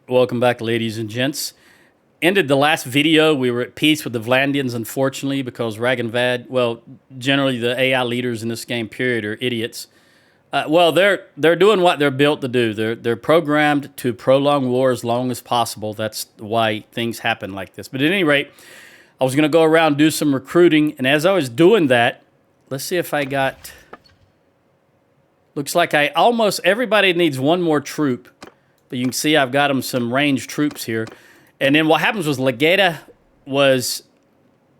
Welcome back, ladies and gents. Ended the last video. We were at peace with the Vlandians, unfortunately, because Rag and Vad, well, generally the AI leaders in this game, period, are idiots. Well, they're doing what they're built to do. They're programmed to prolong war as long as possible. That's why things happen like this. But at any rate, I was going to go around and do some recruiting, and as I was doing that, let's see if I got... Looks like everybody needs one more troop. But you can see I've got them some ranged troops here. And then what happens was Legata was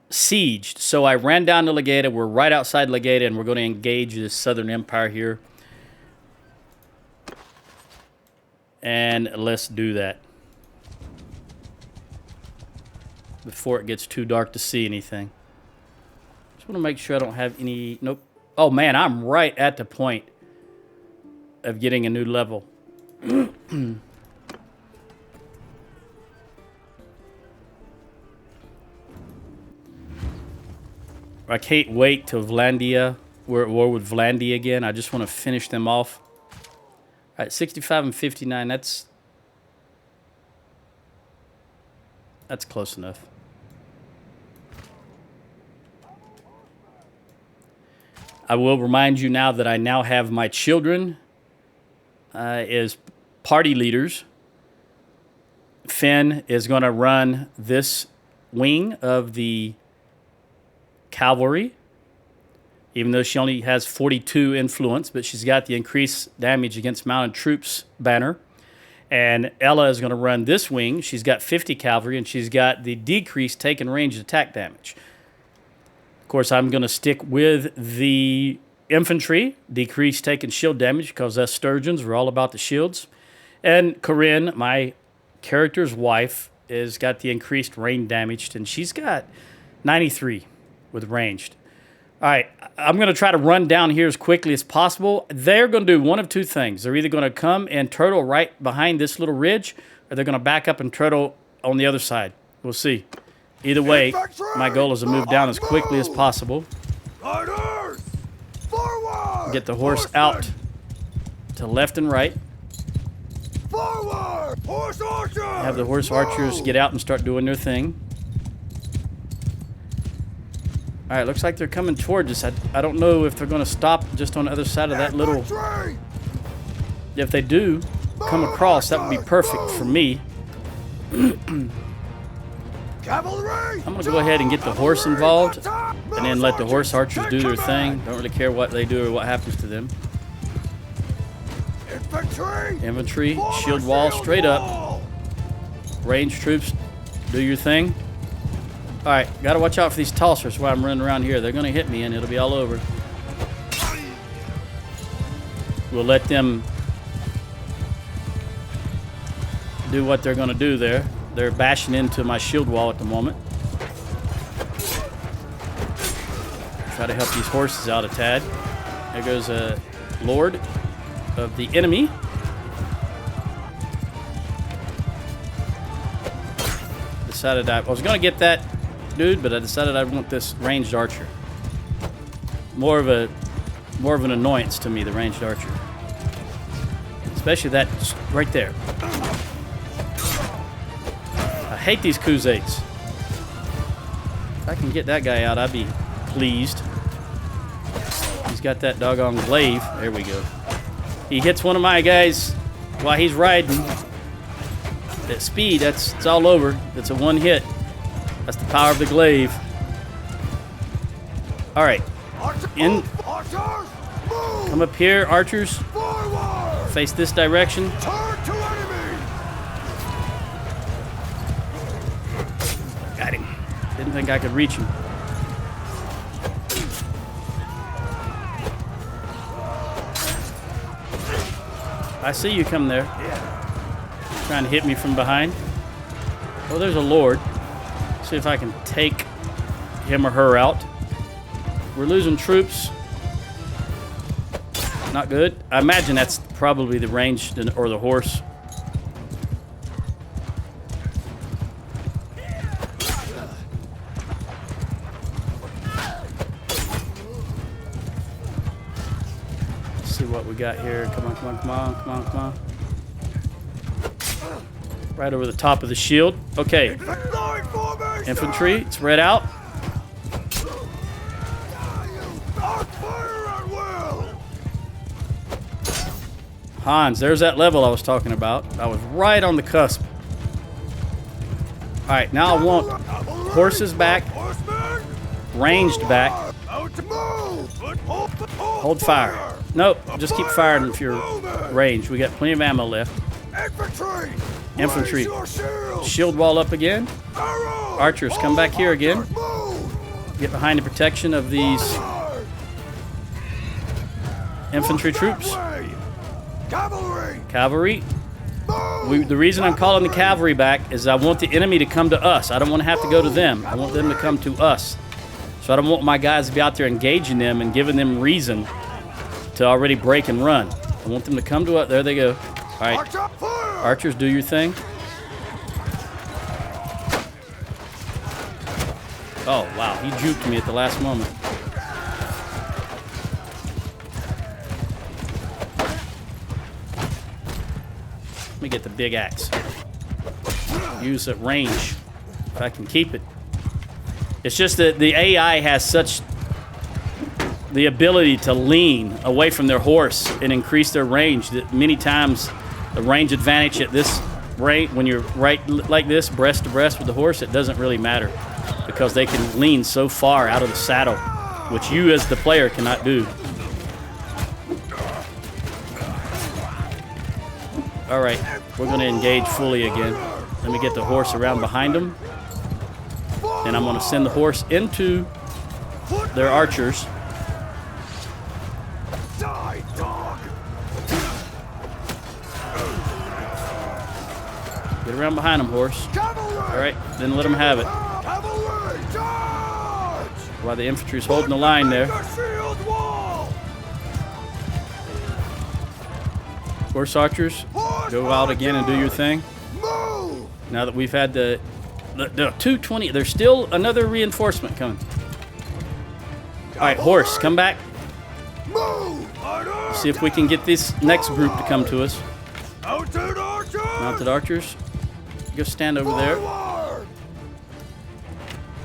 sieged. So I ran down to Legata. We're right outside Legata, and we're going to engage this Southern Empire here. And let's do that. Before it gets too dark to see anything. Just want to make sure I don't have any... Nope. Oh, man, I'm right at the point of getting a new level. I can't wait till Vlandia. We're at war with Vlandia again. I just want to finish them off. All right, 65 and 59. That's close enough. I will remind you now that I now have my children as party leaders. Finn is going to run this wing of the cavalry, even though she only has 42 influence, but she's got the increased damage against mounted troops banner. And Ella is going to run this wing. She's got 50 cavalry, and she's got the decreased taken range attack damage. Of course, I'm going to stick with the infantry, decreased taken shield damage, because us Sturgians are all about the shields. And Corinne, my character's wife, has got the increased rain damaged, and she's got 93 with ranged. All right, I'm going to try to run down here as quickly as possible. They're going to do one of two things. They're either going to come and turtle right behind this little ridge, or they're going to back up and turtle on the other side. We'll see. Either way, my goal is to move down as quickly as possible. Get the horse out to left and right. Forward! Horse archers! Have the horse archers get out and start doing their thing. All right, looks like they're coming towards us. I don't know if they're going to stop just on the other side of that little... If they do come across, that would be perfect for me. Cavalry! I'm going to go ahead and get the horse involved, and then let the horse archers do their thing. Don't really care what they do or what happens to them. Infantry, shield wall, straight up. Ranged troops, do your thing. All right, got to watch out for these tossers while I'm running around here. They're going to hit me, and it'll be all over. We'll let them do what they're going to do there. They're bashing into my shield wall at the moment. Try to help these horses out a tad. There goes a lord of the enemy. Decided I was going to get that dude, but I decided I want this ranged archer. More of an annoyance to me, the ranged archer. Especially that right there. I hate these Khuzaits. If I can get that guy out, I'd be pleased. He's got that doggone glaive. There we go. He hits one of my guys while he's riding. At speed, it's all over. It's a one hit. That's the power of the glaive. All right. Come up here, archers. Face this direction. Got him. Didn't think I could reach him. I see you come there. Trying to hit me from behind. Oh, there's a lord. See if I can take him or her out. We're losing troops. Not good. I imagine that's probably the ranged or the horse. Let's see what we got here. Come on, come on, come on, come on, come on. Right over the top of the shield. Okay. Line formation! Infantry, spread out. Arc fire at will! Hans, there's that level I was talking about. I was right on the cusp. Alright, now I want horses back, Horsemen! ranged back. Out to move! Hold fire. Nope, just keep firing if you're ranged. We got plenty of ammo left. Infantry! Infantry. Raise your shields! Shield wall up again. Arrows! Archers, come back here again. Move! Get behind the protection of these Forward! infantry That troops. way! Cavalry! Cavalry. Move! The reason I'm calling the cavalry back is I want the enemy to come to us. I don't want to have to go to them. I want them to come to us. So I don't want my guys to be out there engaging them and giving them reason to already break and run. I want them to come to us. There they go. All right, March up! Fire! archers, do your thing. Oh, wow. He juked me at the last moment. Let me get the big axe. Use at range, if I can keep it. It's just that the AI has such the ability to lean away from their horse and increase their range that many times the range advantage at this rate, when you're right like this, breast to breast with the horse, it doesn't really matter because they can lean so far out of the saddle, which you as the player cannot do. All right, we're going to engage fully again. Let me get the horse around behind them. And I'm going to send the horse into their archers. Die, dog! Get around behind them, horse. Cavalry! All right, then let them have it. Cavalry! Charge! While the infantry's holding the line there. The shield wall! Horse archers, go out again and do your thing. Move! Now that we've had the 220, there's still another reinforcement coming. All right, horse, come back. Move! See if we can get this next group to come to us. Mounted archers! Mounted archers, go stand over there. Forward!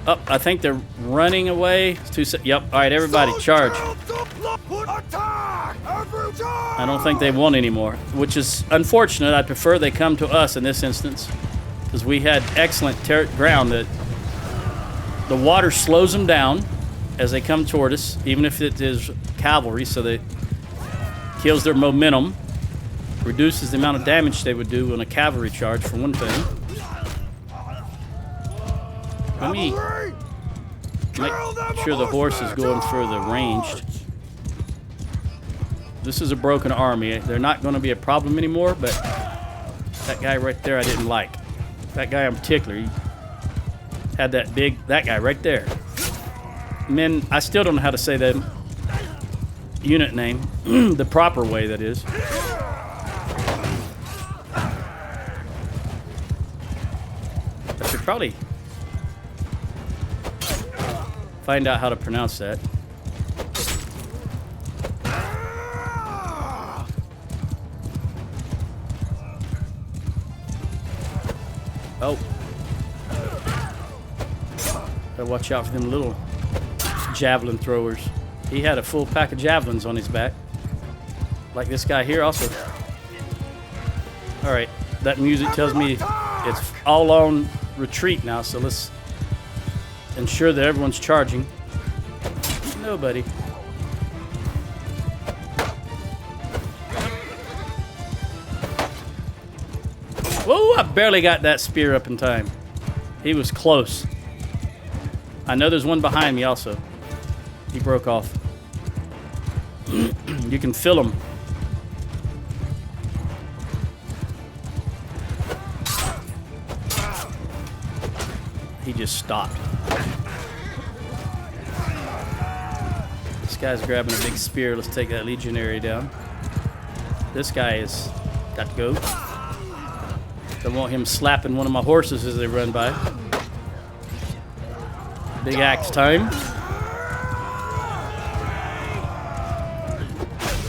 Oh, I think they're running away. It's yep. All right, everybody, charge. Attack! Every charge! I don't think they won anymore, which is unfortunate. I prefer they come to us in this instance because we had excellent ground. That the water slows them down as they come toward us, even if it is cavalry, so that kills their momentum, reduces the amount of damage they would do on a cavalry charge, for one thing. Let me make sure the horse is going further ranged. This is a broken army. They're not going to be a problem anymore, but that guy right there I didn't like. That guy in particular, he had that guy right there. Men, I still don't know how to say that unit name, the proper way, that is. I should probably find out how to pronounce that. Oh. Gotta watch out for them little javelin throwers. He had a full pack of javelins on his back. Like this guy here also. Alright, that music tells me it's all on retreat now, so let's ensure that everyone's charging. Nobody. Whoa, I barely got that spear up in time. He was close. I know there's one behind me also. He broke off. You can feel him. He just stopped. This guy's grabbing a big spear. Let's take that legionary down. This guy is got to go. Don't want him slapping one of my horses as they run by. Big axe time.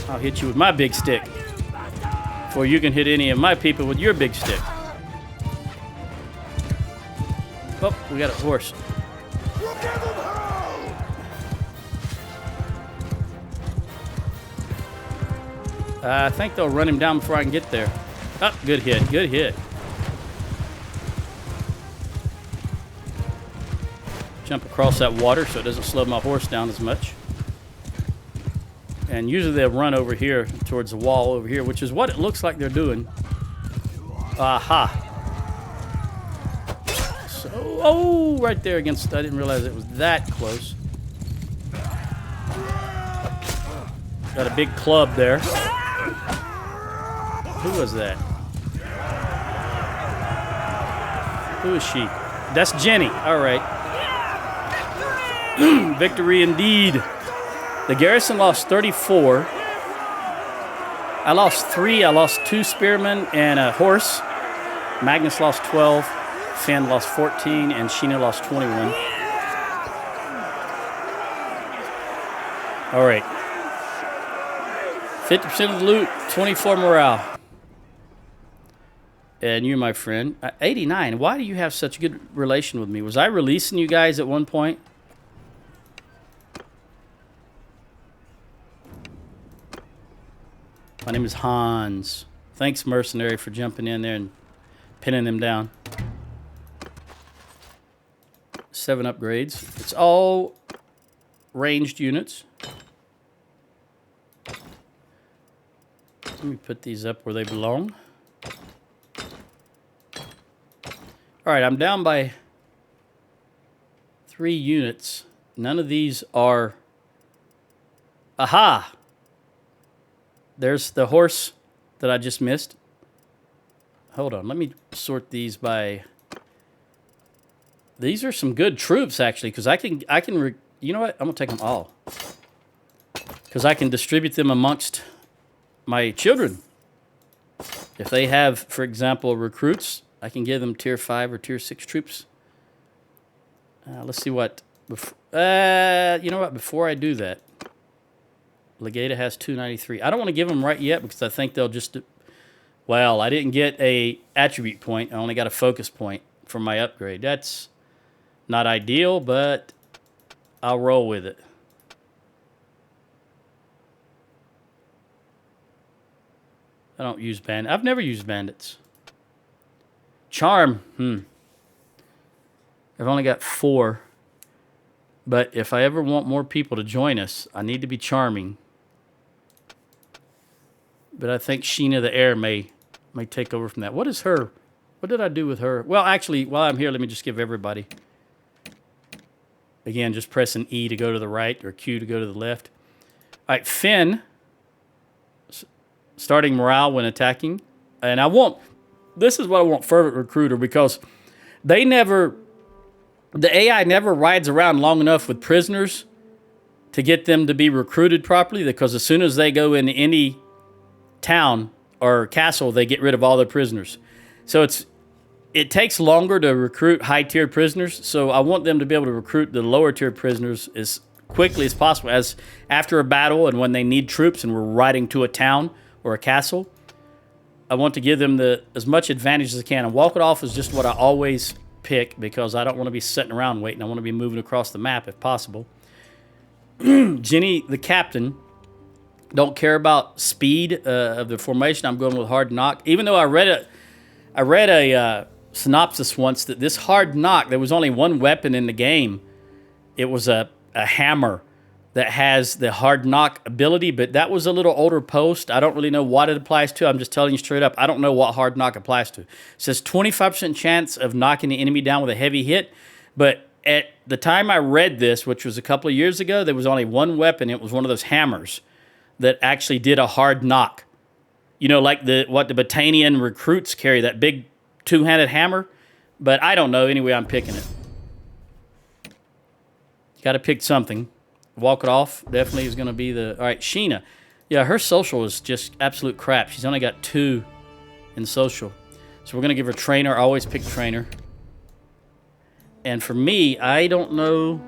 I'll hit you with my big stick before you can hit any of my people with your big stick. Oh, we got a horse. We'll give them hell! I think they'll run him down before I can get there. Oh, good hit. Good hit. Jump across that water so it doesn't slow my horse down as much. And usually they'll run over here towards the wall over here, which is what it looks like they're doing. Aha. So, oh, right there against, I didn't realize it was that close. Got a big club there. Who was that? Who is she? That's Jenny. All right. Victory indeed. The garrison lost 34. I lost 3. I lost 2 spearmen and a horse. Magnus lost 12. Finn lost 14. And Sheena lost 21. All right. 50% of the loot, 24 morale. And you, my friend, 89. Why do you have such a good relation with me? Was I releasing you guys at one point? My name is Hans. Thanks, mercenary, for jumping in there and pinning them down. 7 upgrades. It's all ranged units. Let me put these up where they belong. All right, I'm down by 3 units. None of these are... Aha! There's the horse that I just missed. Hold on, let me sort these by... These are some good troops, actually, because you know what? I'm going to take them all. Because I can distribute them amongst my children. If they have, for example, recruits, I can give them tier 5 or tier 6 troops. Let's see what... you know what? Before I do that, Legata has 293. I don't want to give them right yet because I think they'll just... Well, I didn't get a attribute point. I only got a focus point for my upgrade. That's not ideal, but I'll roll with it. I don't use bandits. I've never used bandits. Charm. I've only got 4. But if I ever want more people to join us, I need to be charming. But I think Sheena the Heir may take over from that. What is her? What did I do with her? Well, actually, while I'm here, let me just give everybody. Again, just pressing E to go to the right or Q to go to the left. All right, Finn. Starting morale when attacking. And I want... This is what I want Fervent Recruiter because they never... The AI never rides around long enough with prisoners to get them to be recruited properly because as soon as they go into any town or castle, they get rid of all their prisoners. So it takes longer to recruit high-tiered prisoners, so I want them to be able to recruit the lower-tier prisoners as quickly as possible, as after a battle and when they need troops and we're riding to a town or a castle. I want to give them as much advantage as I can. And walk it off is just what I always pick because I don't want to be sitting around waiting. I want to be moving across the map if possible. Jenny, the captain, don't care about speed of the formation. I'm going with hard knock. Even though I read a synopsis once that this hard knock, there was only one weapon in the game. It was a hammer that has the hard knock ability, but that was a little older post. I don't really know what it applies to. I'm just telling you straight up. I don't know what hard knock applies to. It says 25% chance of knocking the enemy down with a heavy hit, but at the time I read this, which was a couple of years ago, there was only one weapon. It was one of those hammers that actually did a hard knock. You know, like what the Battanian recruits carry, that big two-handed hammer. But I don't know. Anyway, I'm picking it. Got to pick something. Walk it off definitely is going to be the... All right, Sheena. Yeah, her social is just absolute crap. She's only got 2 in social. So we're going to give her trainer. I always pick trainer. And for me, I don't know...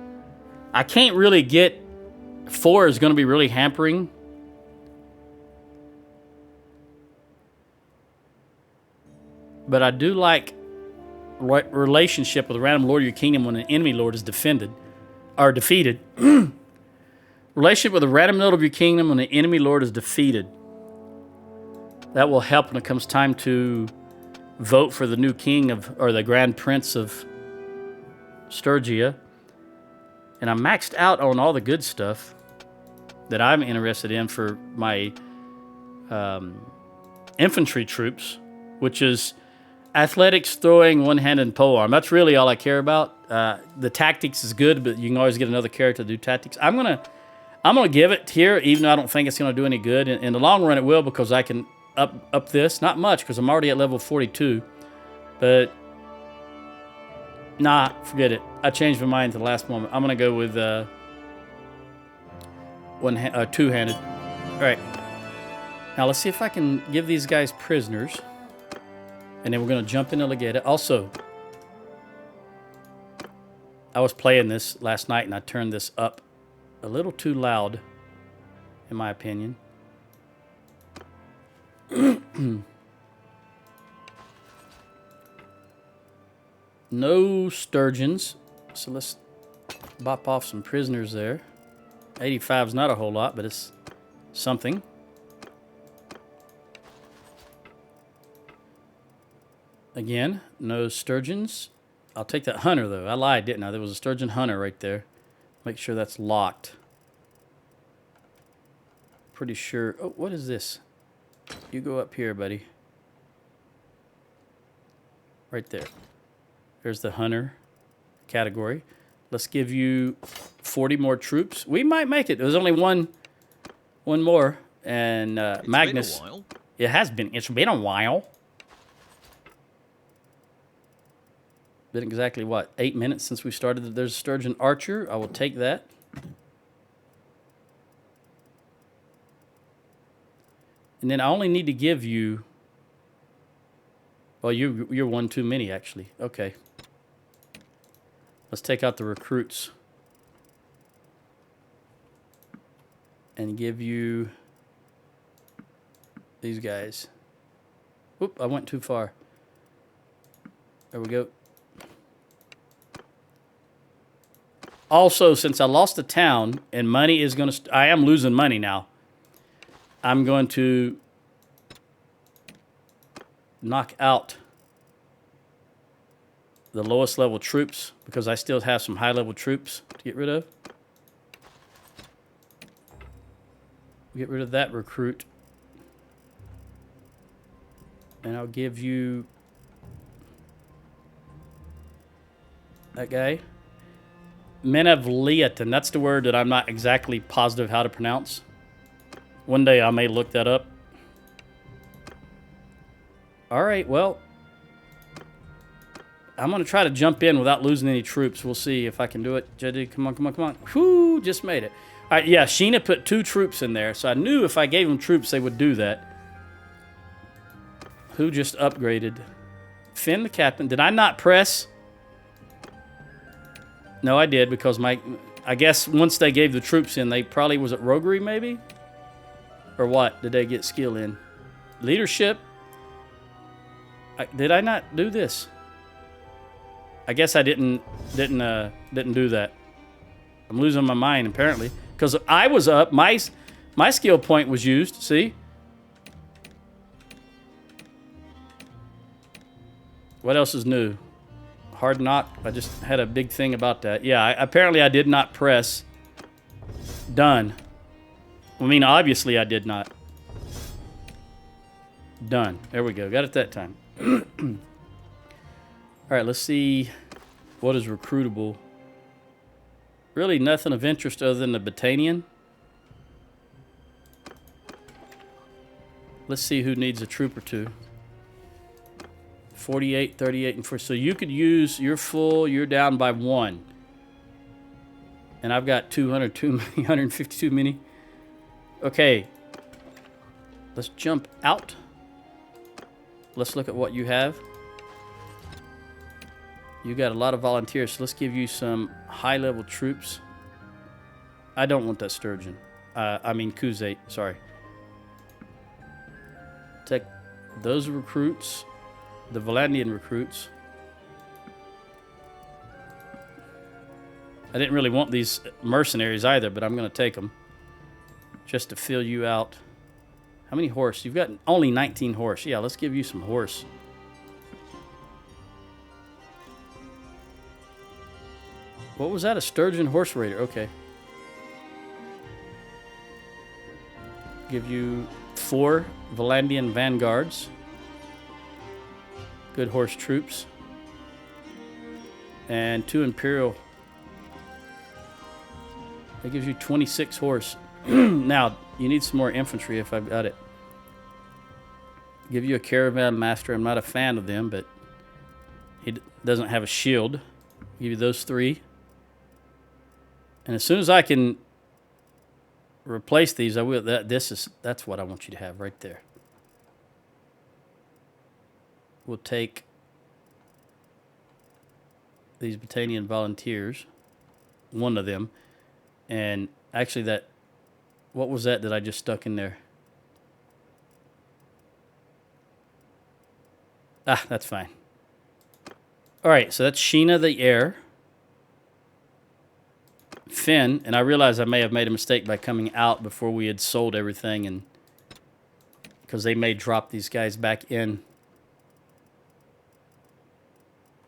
I can't really get... 4 is going to be really hampering. But I do like relationship with a random lord of your kingdom when an enemy lord is defeated. Relationship with a random node of your kingdom when an enemy lord is defeated. That will help when it comes time to vote for the new king or the grand prince of Sturgia. And I'm maxed out on all the good stuff that I'm interested in for my infantry troops, which is athletics, throwing, one-handed, and polearm. That's really all I care about. The tactics is good, but you can always get another character to do tactics. I'm gonna give it here, even though I don't think it's gonna do any good. In the long run, it will, because I can up this. Not much, because I'm already at level 42. But nah, forget it. I changed my mind at the last moment. I'm gonna go with two-handed. All right. Now let's see if I can give these guys prisoners, and then we're gonna jump into Legata. Also, I was playing this last night, and I turned this up a little too loud, in my opinion. No sturgeons, so let's bop off some prisoners there. 85 is not a whole lot, but it's something. Again, no sturgeons. I'll take that hunter, though. I lied, didn't I? There was a sturgeon hunter right there. Make sure that's locked. Pretty sure. Oh, what is this? You go up here, buddy. Right there. There's the hunter category. Let's give you 40 more troops. We might make it. There's only one more. And Magnus. It's been a while. It has been. It's been a while. Been exactly, what, 8 minutes since we started. There's a sturgeon archer. I will take that. And then I only need to give you... Well, you're one too many, actually. Okay. Let's take out the recruits. And give you... these guys. Whoop, I went too far. There we go. Also, since I lost the town and money is going to... I am losing money now. I'm going to knock out the lowest level troops, because I still have some high level troops to get rid of. Get rid of that recruit. And I'll give you that guy. Menevliatin. That's the word that I'm not exactly positive how to pronounce. One day I may look that up. All right, well, I'm going to try to jump in without losing any troops. We'll see if I can do it. JD, come on, come on, come on. Whew, just made it. All right, yeah, Sheena put 2 troops in there, so I knew if I gave them troops, they would do that. Who just upgraded? Finn the captain. Did I not press? No, I did, because I guess once they gave the troops in, they probably, was it roguery maybe? Or what? Did they get skill in? Leadership? Did I not do this? I guess I didn't do that. I'm losing my mind, apparently. Because I was up, my skill point was used, see? What else is new? Hard knock. I just had a big thing about that. Yeah, apparently I did not press done. I mean, obviously I did not. Done. There we go. Got it that time. All right, let's see what is recruitable. Really nothing of interest other than the Battanian. Let's see who needs a troop or two. 48, 38, and 4. So you could use, you're full, you're down by 1. And I've got 152 mini. Okay. Let's jump out. Let's look at what you have. You got a lot of volunteers, so let's give you some high-level troops. I don't want that sturgeon. I mean, Kuzate, sorry. Take those recruits. The Vlandian recruits. I didn't really want these mercenaries either, but I'm going to take them just to fill you out. How many horse? You've got only 19 horse. Yeah, let's give you some horse. What was that? A Sturgian horse raider. Okay. Give you 4 Vlandian vanguards. Good horse troops. And 2 Imperial. That gives you 26 horse. Now, you need some more infantry if I've got it. Give you a caravan master. I'm not a fan of them, but he doesn't have a shield. Give you those 3. And as soon as I can replace these, I will. That's what I want you to have right there. We'll take these Battanian volunteers, one of them, and actually that. What was that I just stuck in there? Ah, that's fine. All right, so that's Sheena the heir. Finn, and I realized I may have made a mistake by coming out before we had sold everything, and because they may drop these guys back in.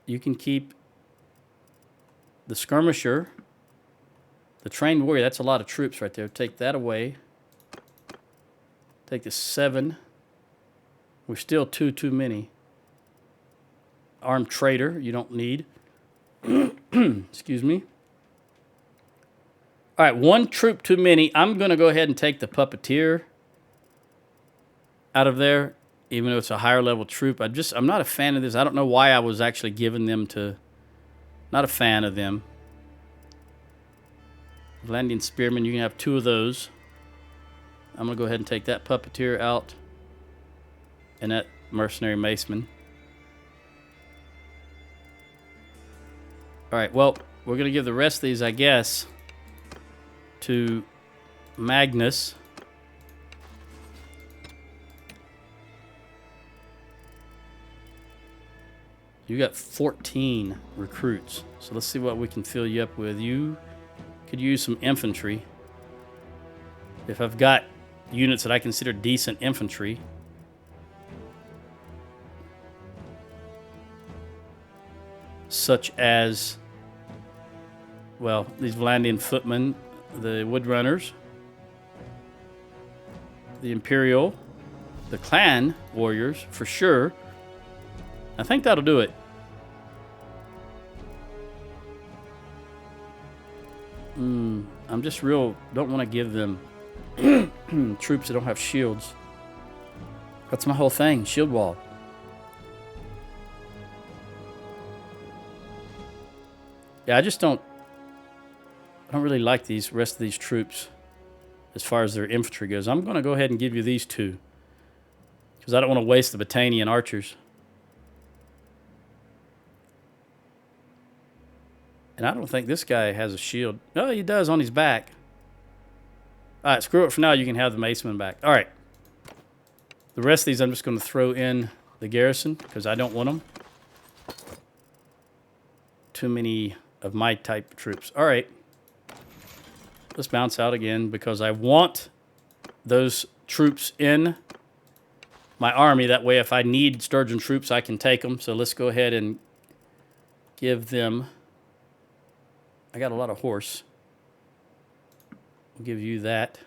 You can keep the skirmisher. The trained warrior, that's a lot of troops right there. Take that away. Take the 7. We're still too many. Armed trader, you don't need. Excuse me. All right, 1 troop too many. I'm going to go ahead and take the puppeteer out of there, even though it's a higher level troop. I'm not a fan of this. I don't know why I was actually giving them to. Not a fan of them. Vlandian spearmen, you can have 2 of those. I'm going to go ahead and take that puppeteer out and that mercenary maceman. All right, well, we're going to give the rest of these, I guess, to Magnus. You got 14 recruits. So let's see what we can fill you up with. You could use some infantry. If I've got units that I consider decent infantry. Such as, well, these Vlandian footmen, the woodrunners, the Imperial, the clan warriors, for sure. I think that'll do it. I'm just don't want to give them troops that don't have shields. That's my whole thing, shield wall. Yeah, I don't really like these rest of these troops as far as their infantry goes. I'm going to go ahead and give you these 2 because I don't want to waste the Battanian archers. And I don't think this guy has a shield. Oh, he does on his back. All right, screw it for now. You can have the maceman back. All right. The rest of these I'm just going to throw in the garrison because I don't want them. Too many of my type of troops. All right. Let's bounce out again because I want those troops in my army. That way, if I need Sturgian troops, I can take them. So let's go ahead and give them... I got a lot of horse. We'll give you that.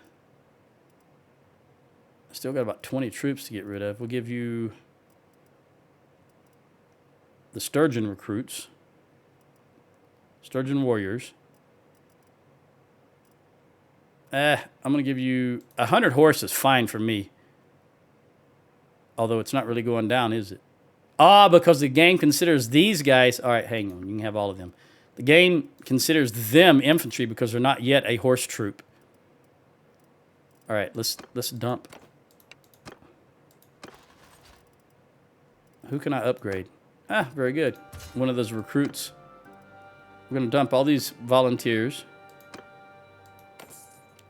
I still got about 20 troops to get rid of. We'll give you the Sturgian recruits. Sturgian warriors. I'm going to give you 100 horses. Fine for me. Although it's not really going down, is it? Because the game considers these guys... All right, hang on. You can have all of them. The game considers them infantry because they're not yet a horse troop. All right, let's dump. Who can I upgrade? Very good. One of those recruits. We're going to dump all these volunteers.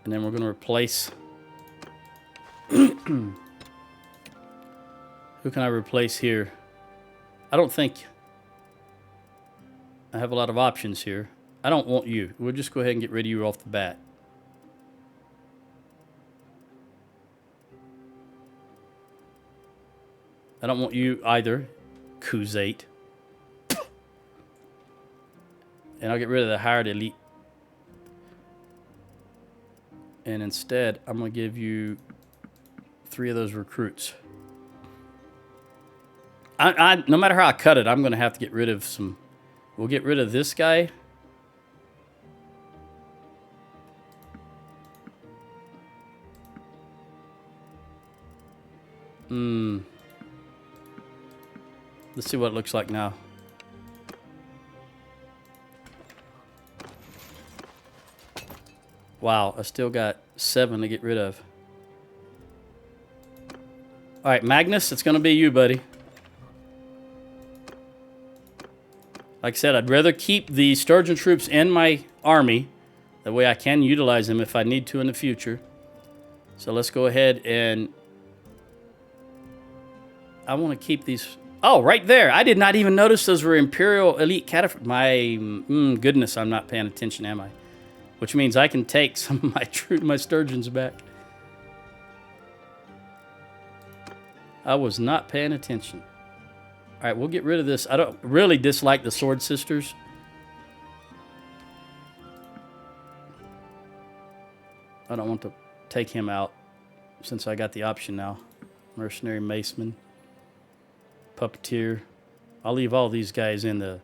And then we're going to replace... Who can I replace here? I don't think... I have a lot of options here. I don't want you. We'll just go ahead and get rid of you off the bat. I don't want you either, Kuzate. And I'll get rid of the hired elite. And instead, I'm going to give you 3 of those recruits. No matter how I cut it, I'm going to have to get rid of some. We'll get rid of this guy. Let's see what it looks like now. Wow, I still got 7 to get rid of. All right, Magnus, it's going to be you, buddy. Like I said, I'd rather keep the Sturgian troops in my army. That way I can utilize them if I need to in the future. So let's go ahead and... I want to keep these... Oh, right there. I did not even notice those were Imperial Elite Cataphracts. My goodness, I'm not paying attention, am I? Which means I can take some of my Sturgians back. I was not paying attention. All right, we'll get rid of this. I don't really dislike the Sword Sisters. I don't want to take him out since I got the option now. Mercenary Maceman. Puppeteer. I'll leave all these guys in the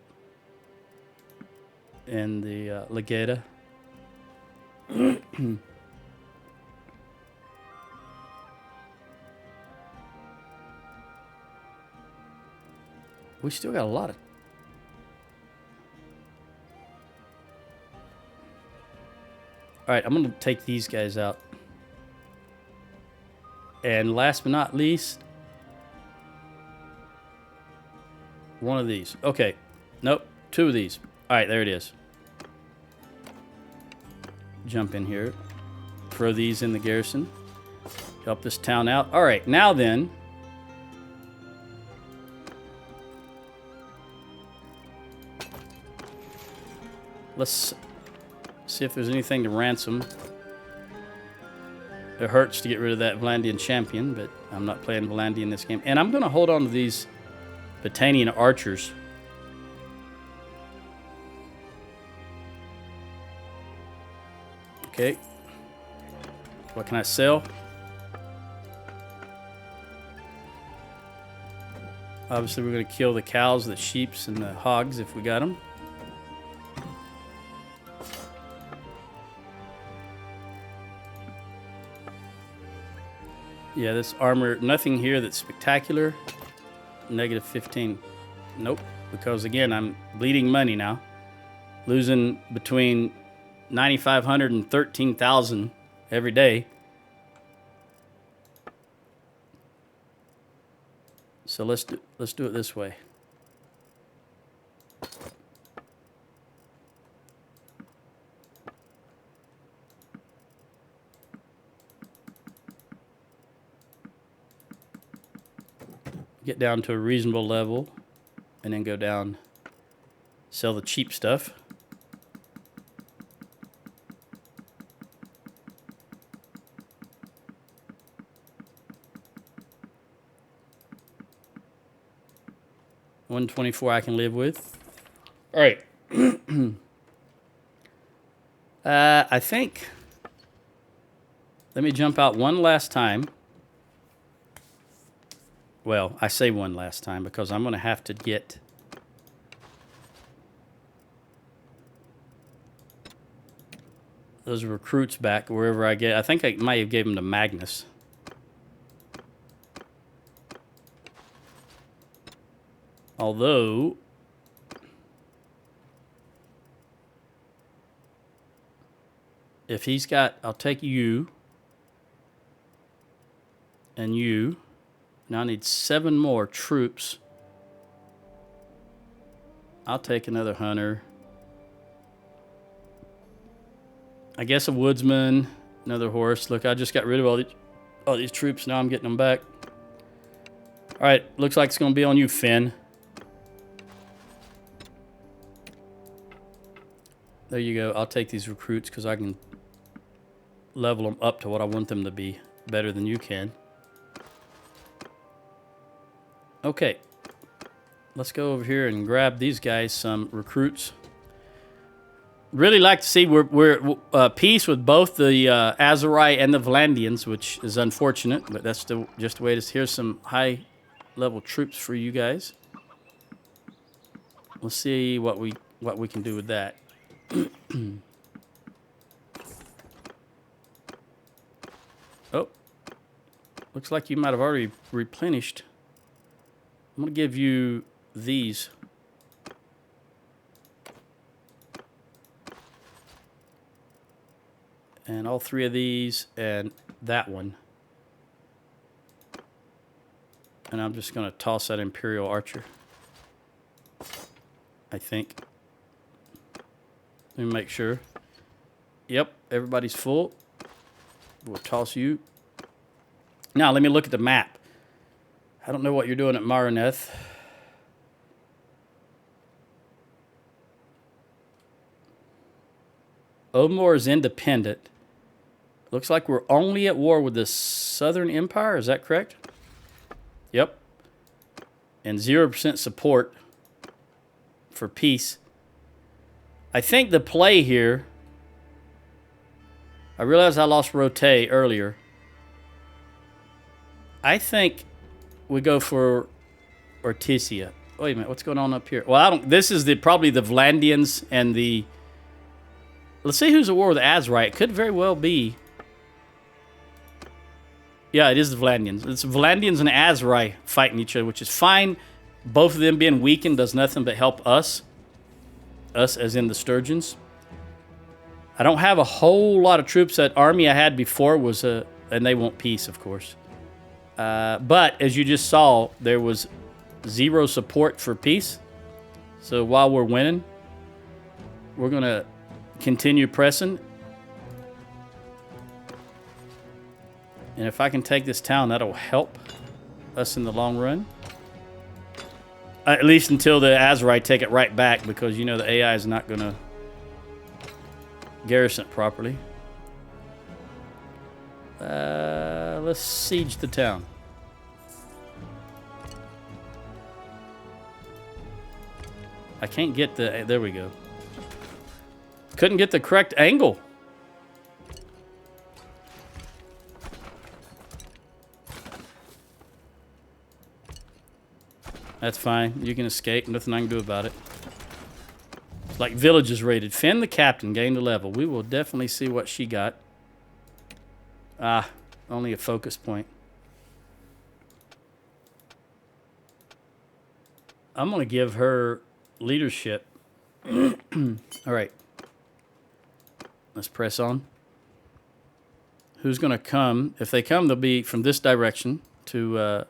Legata. We still got a lot of... All right, I'm going to take these guys out. And last but not least, one of these. Okay. Nope, 2 of these. All right, there it is. Jump in here. Throw these in the garrison. Help this town out. All right, now then... Let's see if there's anything to ransom. It hurts to get rid of that Vlandian champion, but I'm not playing Vlandia in this game. And I'm going to hold on to these Battanian archers. Okay. What can I sell? Obviously, we're going to kill the cows, the sheep, and the hogs if we got them. Yeah, this armor, nothing here that's spectacular. Negative 15. Nope, because again, I'm bleeding money now. Losing between 9,500 and 13,000 every day. So let's do it this way. Get down to a reasonable level and then go down, sell the cheap stuff. $124 I can live with. All right. I think, let me jump out one last time. Well, I say one last time because I'm going to have to get those recruits back wherever I get. I think I might have gave them to Magnus. Although, if he's got, I'll take you and you. Now I need 7 more troops. I'll take another hunter. I guess a woodsman, another horse. Look, I just got rid of all these troops. Now I'm getting them back. All right, looks like it's going to be on you, Finn. There you go. I'll take these recruits because I can level them up to what I want them to be better than you can. Okay. Let's go over here and grab these guys some recruits. Really like to see we're peace with both the Aserai and the Vlandians, which is unfortunate, but that's just the way it is. Here's some high-level troops for you guys. Let's see what we can do with that. Oh, looks like you might have already replenished. I'm gonna give you these. And all three of these and that one. And I'm just gonna toss that Imperial Archer. I think. Let me make sure. Yep, everybody's full. We'll toss you. Now, let me look at the map. I don't know what you're doing at Maraneth. Omor is independent. Looks like we're only at war with the Southern Empire. Is that correct? Yep. And 0% support for peace. I think the play here... I realized I lost Rote earlier. I think we go for Ortisia. Wait a minute, what's going on up here? Well, I don't... This is probably the Vlandians and the... Let's see who's at war with Aserai. It could very well be... Yeah, it is the Vlandians. It's Vlandians and Aserai fighting each other, which is fine. Both of them being weakened does nothing but help us. Us as in the Sturgians. I don't have a whole lot of troops. That army I had before was a... And they want peace, of course. But, as you just saw, there was 0 support for peace. So while we're winning, we're going to continue pressing. And if I can take this town, that'll help us in the long run. At least until the Aserai take it right back, because you know the AI is not going to garrison it properly. Let's siege the town. I can't get the... There we go. Couldn't get the correct angle. That's fine. You can escape. Nothing I can do about it. It's like villages raided. Finn the captain gained a level. We will definitely see what she got. Ah, only a focus point. I'm going to give her leadership. All right. Let's press on. Who's going to come? If they come, they'll be from this direction to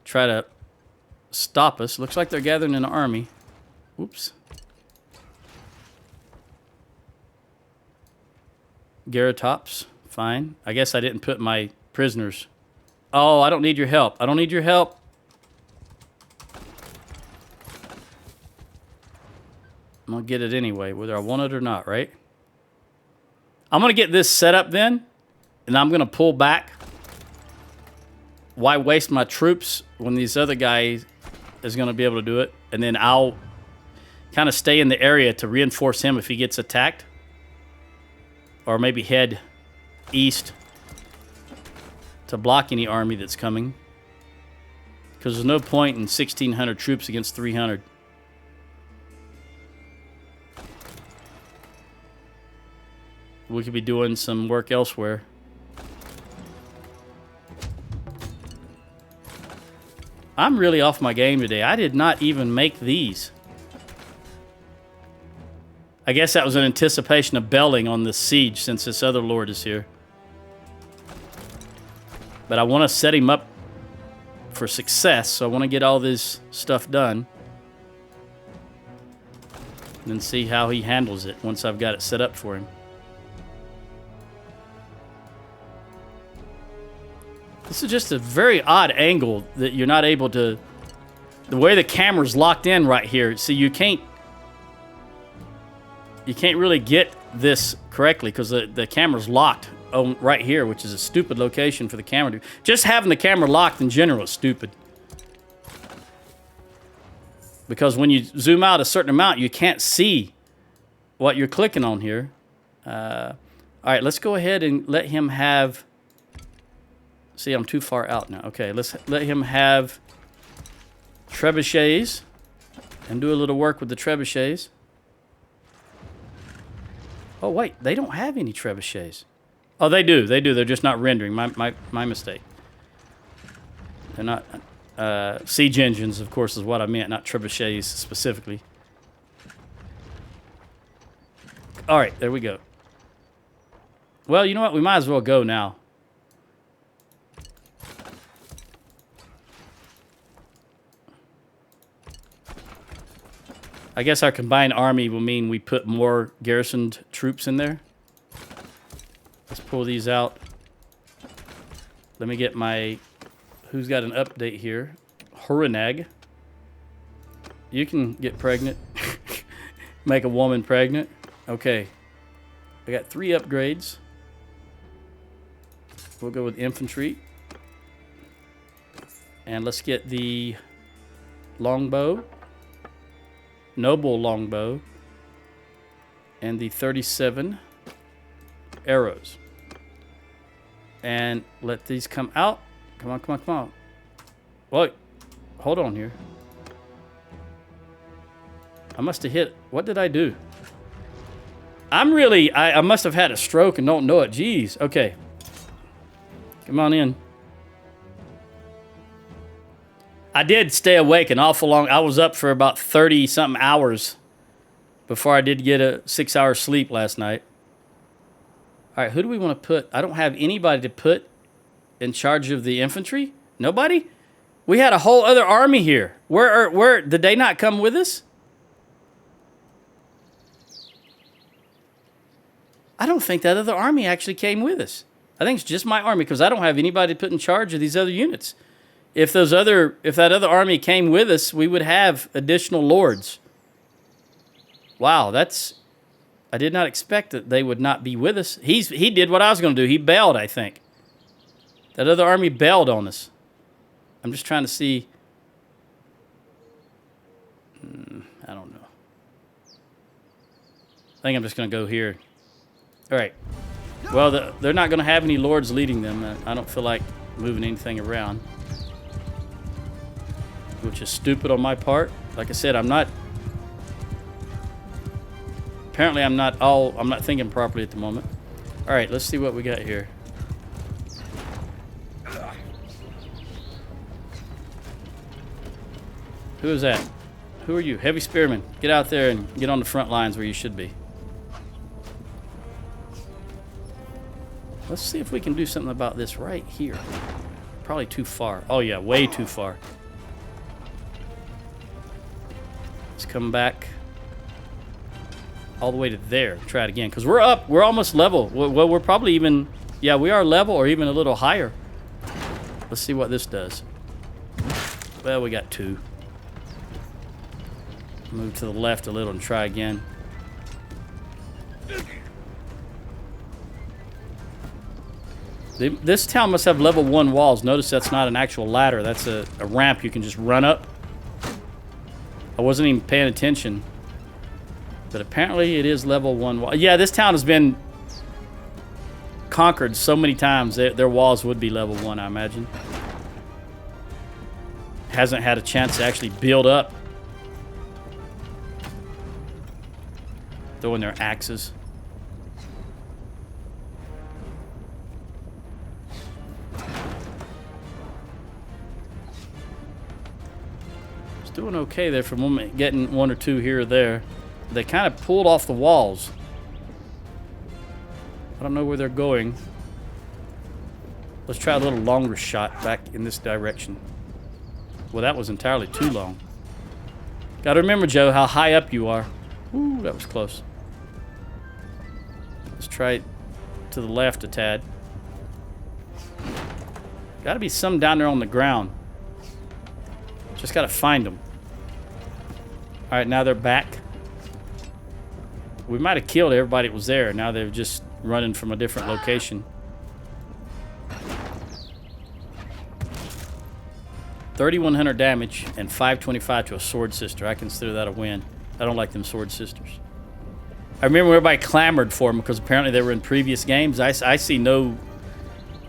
try to stop us. Looks like they're gathering an army. Whoops. Garatops. Fine. I guess I didn't put my prisoners. Oh, I don't need your help. I don't need your help. I'm going to get it anyway, whether I want it or not, right? I'm going to get this set up then, and I'm going to pull back. Why waste my troops when these other guys is going to be able to do it? And then I'll kind of stay in the area to reinforce him if he gets attacked. Or maybe head east to block any army that's coming. Because there's no point in 1,600 troops against 300. We could be doing some work elsewhere. I'm really off my game today. I did not even make these. I guess that was in anticipation of belling on the siege since this other lord is here. But I want to set him up for success, so I want to get all this stuff done. And then see how he handles it once I've got it set up for him. This is just a very odd angle that you're not able to... The way the camera's locked in right here, see, you can't you can't really get this correctly because the camera's locked on right here, which is a stupid location for the camera. Just having the camera locked in general is stupid. Because when you zoom out a certain amount, you can't see what you're clicking on here. All right, let's go ahead and let him have... See, I'm too far out now. Okay, let's let him have trebuchets and do a little work with the trebuchets. Oh, wait, they don't have any trebuchets. Oh, they do. They do. They're just not rendering. My mistake. They're not... siege engines, of course, is what I meant, not trebuchets specifically. All right, there we go. Well, you know what? We might as well go now. I guess our combined army will mean we put more garrisoned troops in there. Let's pull these out. Let me get my... Who's got an update here? Horinag. You can get pregnant. Make a woman pregnant. Okay. I got 3 upgrades. We'll go with infantry. And let's get the longbow. Noble longbow. And the 37 arrows. And let these come out. Come on, come on, come on. Wait, hold on here. I must have hit... What did I do? I'm really... I must have had a stroke and don't know it. Jeez. Okay. Come on in. I did stay awake an awful long... I was up for about 30-something hours before I did get a 6-hour sleep last night. All right, who do we want to put? I don't have anybody to put in charge of the infantry? Nobody? We had a whole other army here. Where did they not come with us? I don't think that other army actually came with us. I think it's just my army because I don't have anybody to put in charge of these other units. If that other army came with us, we would have additional lords. Wow, I did not expect that they would not be with us. He did what I was going to do. He bailed, I think. That other army bailed on us. I'm just trying to see. I don't know. I think I'm just going to go here. All right. Well, they're not going to have any lords leading them. I don't feel like moving anything around. Which is stupid on my part. Like I said, I'm not... Apparently, I'm not thinking properly at the moment. All right, let's see what we got here. Who is that? Who are you? Heavy spearmen. Get out there and get on the front lines where you should be. Let's see if we can do something about this right here. Probably too far. Oh, yeah, way too far. Let's come back all the way to there. Try it again. Because we're up. We're almost level. Well, we're probably even... Yeah, we are level or even a little higher. Let's see what this does. Well, we got 2. Move to the left a little and try again. This town must have level 1 walls. Notice that's not an actual ladder. That's a ramp you can just run up. I wasn't even paying attention. But apparently it is level 1 wall. Yeah, this town has been conquered so many times. Their walls would be level 1, I imagine. Hasn't had a chance to actually build up. Throwing their axes. It's doing okay there for a moment, getting 1 or 2 here or there. They kind of pulled off the walls. I don't know where they're going. Let's try a little longer shot back in this direction. Well, that was entirely too long. Got to remember, Joe, how high up you are. Ooh, that was close. Let's try it to the left a tad. Got to be some down there on the ground. Just got to find them. All right, now they're back. We might have killed everybody that was there. Now they're just running from a different location. 3,100 damage and 525 to a sword sister. I consider that a win. I don't like them sword sisters. I remember everybody clamored for them because apparently they were in previous games. I see no,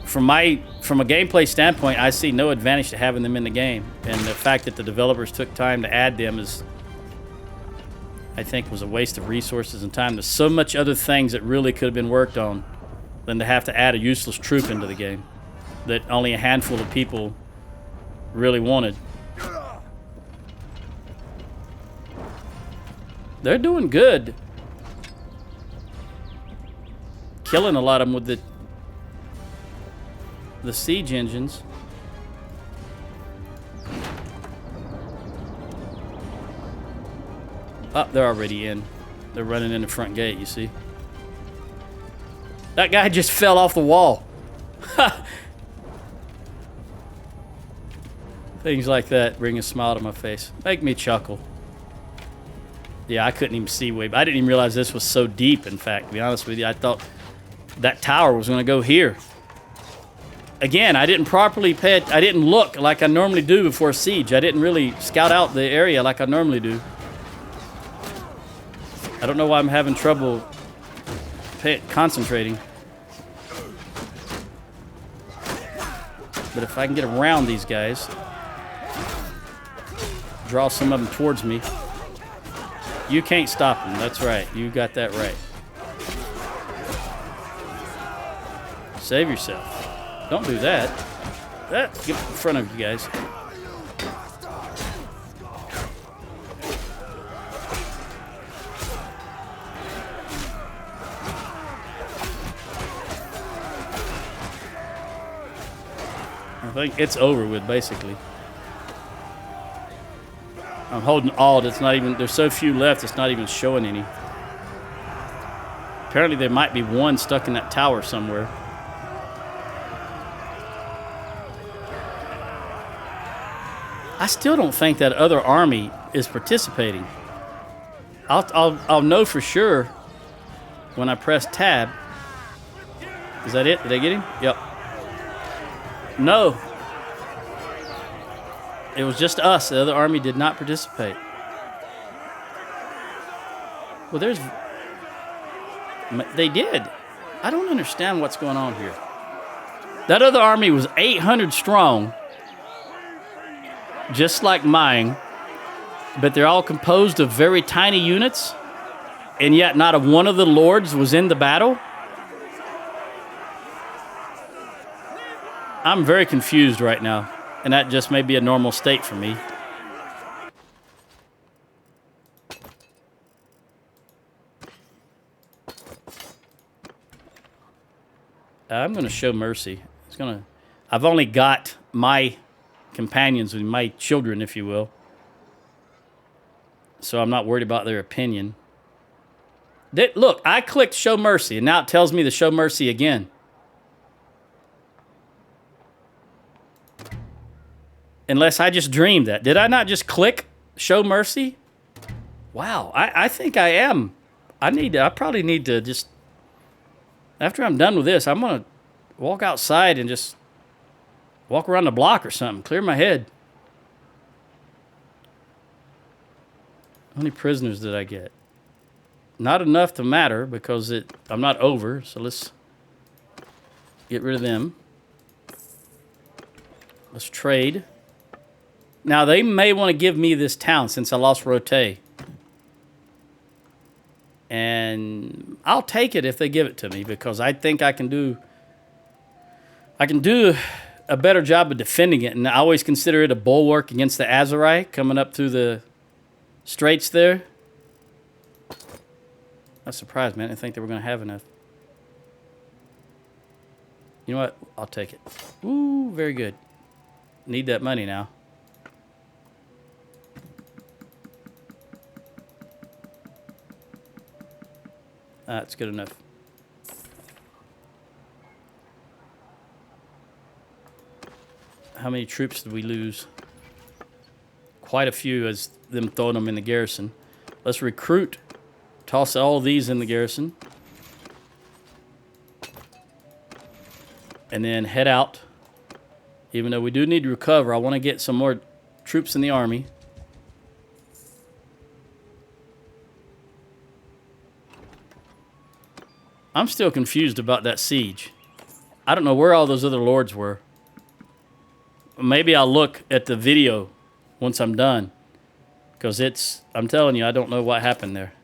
from a gameplay standpoint, I see no advantage to having them in the game. And the fact that the developers took time to add them is, I think, was a waste of resources and time. There's so much other things that really could have been worked on than to have to add a useless troop into the game that only a handful of people really wanted. They're doing good. Killing a lot of them with the siege engines. Oh, they're already in. They're running in the front gate, you see. That guy just fell off the wall. Things like that bring a smile to my face. Make me chuckle. Yeah, I couldn't even see way. I didn't even realize this was so deep, in fact, to be honest with you. I thought that tower was going to go here. Again, I didn't properly I didn't look like I normally do before a siege. I didn't really scout out the area like I normally do. I don't know why I'm having trouble concentrating. But if I can get around these guys, draw some of them towards me. You can't stop them. That's right. You got that right. Save yourself. Don't do that. Get in front of you guys. I think it's over with, basically. I'm holding Alt. It's not even, there's so few left, it's not even showing any. Apparently there might be one stuck in that tower somewhere. I still don't think that other army is participating. I'll know for sure when I press tab. Is that it? Did I get him? Yep. No. It was just us. The other army did not participate. Well, they did. I don't understand what's going on here. That other army was 800 strong, just like mine, but they're all composed of very tiny units, and yet not a one of the lords was in the battle. I'm very confused right now, and that just may be a normal state for me. I'm going to show mercy. I've only got my companions with my children, if you will. So I'm not worried about their opinion. Look, I clicked show mercy, and now it tells me to show mercy again. Unless I just dreamed that. Did I not just click show mercy? Wow, I think I am. I probably need to just, after I'm done with this, I'm going to walk outside and just walk around the block or something. Clear my head. How many prisoners did I get? Not enough to matter because I'm not over, so let's get rid of them. Let's trade. Now, they may want to give me this town since I lost Rote. And I'll take it if they give it to me because I think I can do a better job of defending it. And I always consider it a bulwark against the Aserai coming up through the straits there. I'm surprised, man. I didn't think they were going to have enough. You know what? I'll take it. Ooh, very good. Need that money now. That's good enough. How many troops did we lose? Quite a few as them throwing them in the garrison. Let's recruit Toss all these in the garrison. And then head out. Even though we do need to recover, I want to get some more troops in the army. I'm still confused about that siege. I don't know where all those other lords were. Maybe I'll look at the video once I'm done. Because I'm telling you, I don't know what happened there.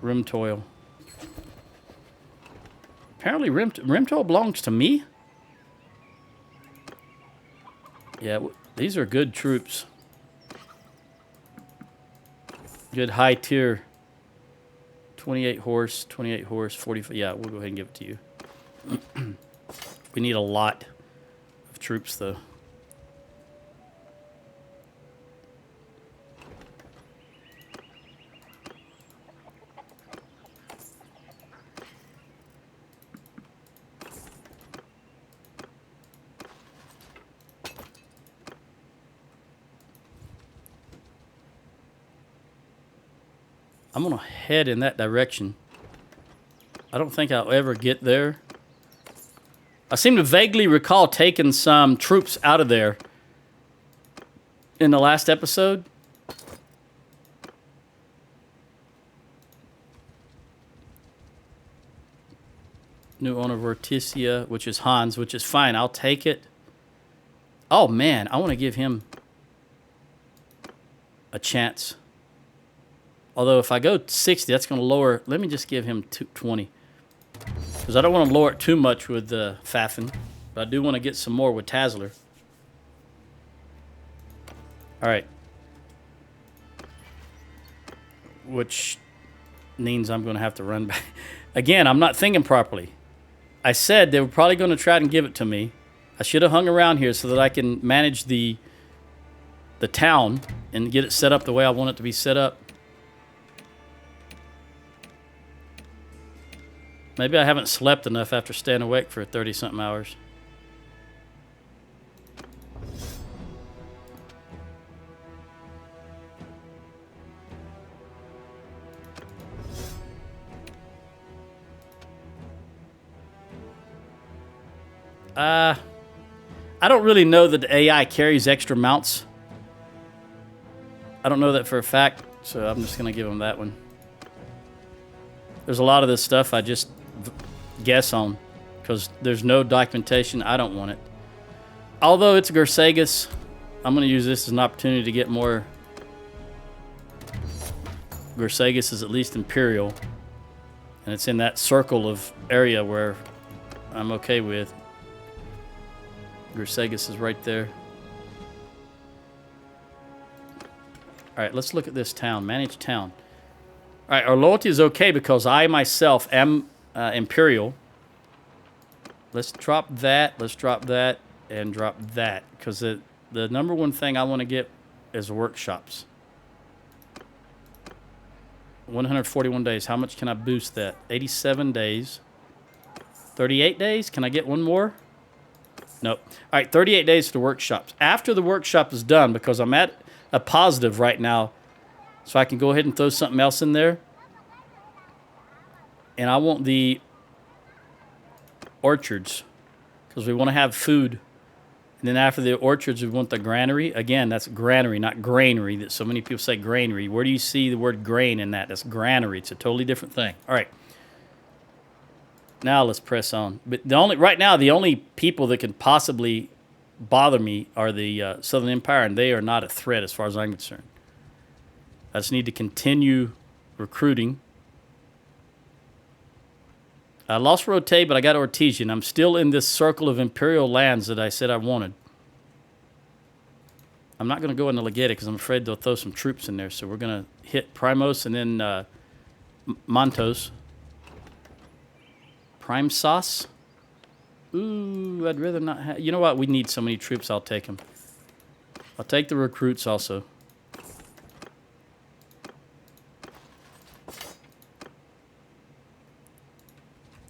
Rim toil. Apparently rim toil belongs to me? Yeah, these are good troops. Good high tier. 28 horse, 45. Yeah, we'll go ahead and give it to you. We need a lot of troops, though. I'm going to head in that direction. I don't think I'll ever get there. I seem to vaguely recall taking some troops out of there in the last episode. New owner of Ortisia, which is Hans, which is fine. I'll take it. Oh, man. I want to give him a chance. Although if I go 60, that's going to lower. Let me just give him 20. Because I don't want to lower it too much with Fafin. But I do want to get some more with Tazler. Alright. Which means I'm going to have to run back. Again, I'm not thinking properly. I said they were probably going to try and give it to me. I should have hung around here so that I can manage the town and get it set up the way I want it to be set up. Maybe I haven't slept enough after staying awake for 30-something hours. I don't really know that the AI carries extra mounts. I don't know that for a fact, so I'm just going to give them that one. There's a lot of this stuff I just guess on because there's no documentation. I don't want it. Although it's Gersagus, I'm going to use this as an opportunity to get more. Gersagus is at least Imperial, and it's in that circle of area where I'm okay with. Gersagus is right there. All right, let's look at this town. Manage town. All right, our loyalty is okay because I myself am Imperial. Let's drop that. Let's drop that and drop that because the number one thing I want to get is workshops. 141 days. How much can I boost that? 87 days. 38 days. Can I get one more? Nope. All right, 38 days for the workshops. After the workshop is done, because I'm at a positive right now, so I can go ahead and throw something else in there. And I want the orchards, because we want to have food. And then after the orchards, we want the granary. Again, that's granary, not granary. That so many people say granary. Where do you see the word grain in that? That's granary. It's a totally different thing. All right. Now let's press on. But right now, the only people that can possibly bother me are the Southern Empire, and they are not a threat as far as I'm concerned. I just need to continue recruiting. I lost Rote, but I got Ortesian. I'm still in this circle of imperial lands that I said I wanted. I'm not going to go into Legata because I'm afraid they'll throw some troops in there. So we're going to hit Primos and then Montos. Prime Sauce? Ooh, I'd rather not have... You know what? We need so many troops, I'll take them. I'll take the recruits also.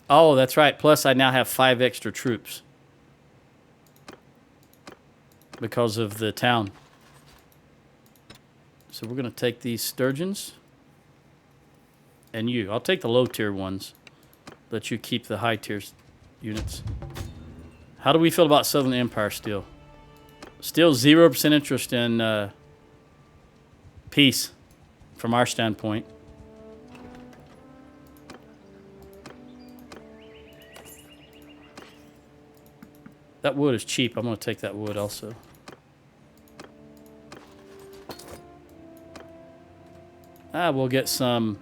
Oh, that's right. Plus, I now have 5 extra troops. because of the town. So we're going to take these sturgeons. And you. I'll take the low tier ones. Let you keep the high tier units. How do we feel about Southern Empire still? Still 0% interest in peace from our standpoint. That wood is cheap. I'm going to take that wood also. We'll get some...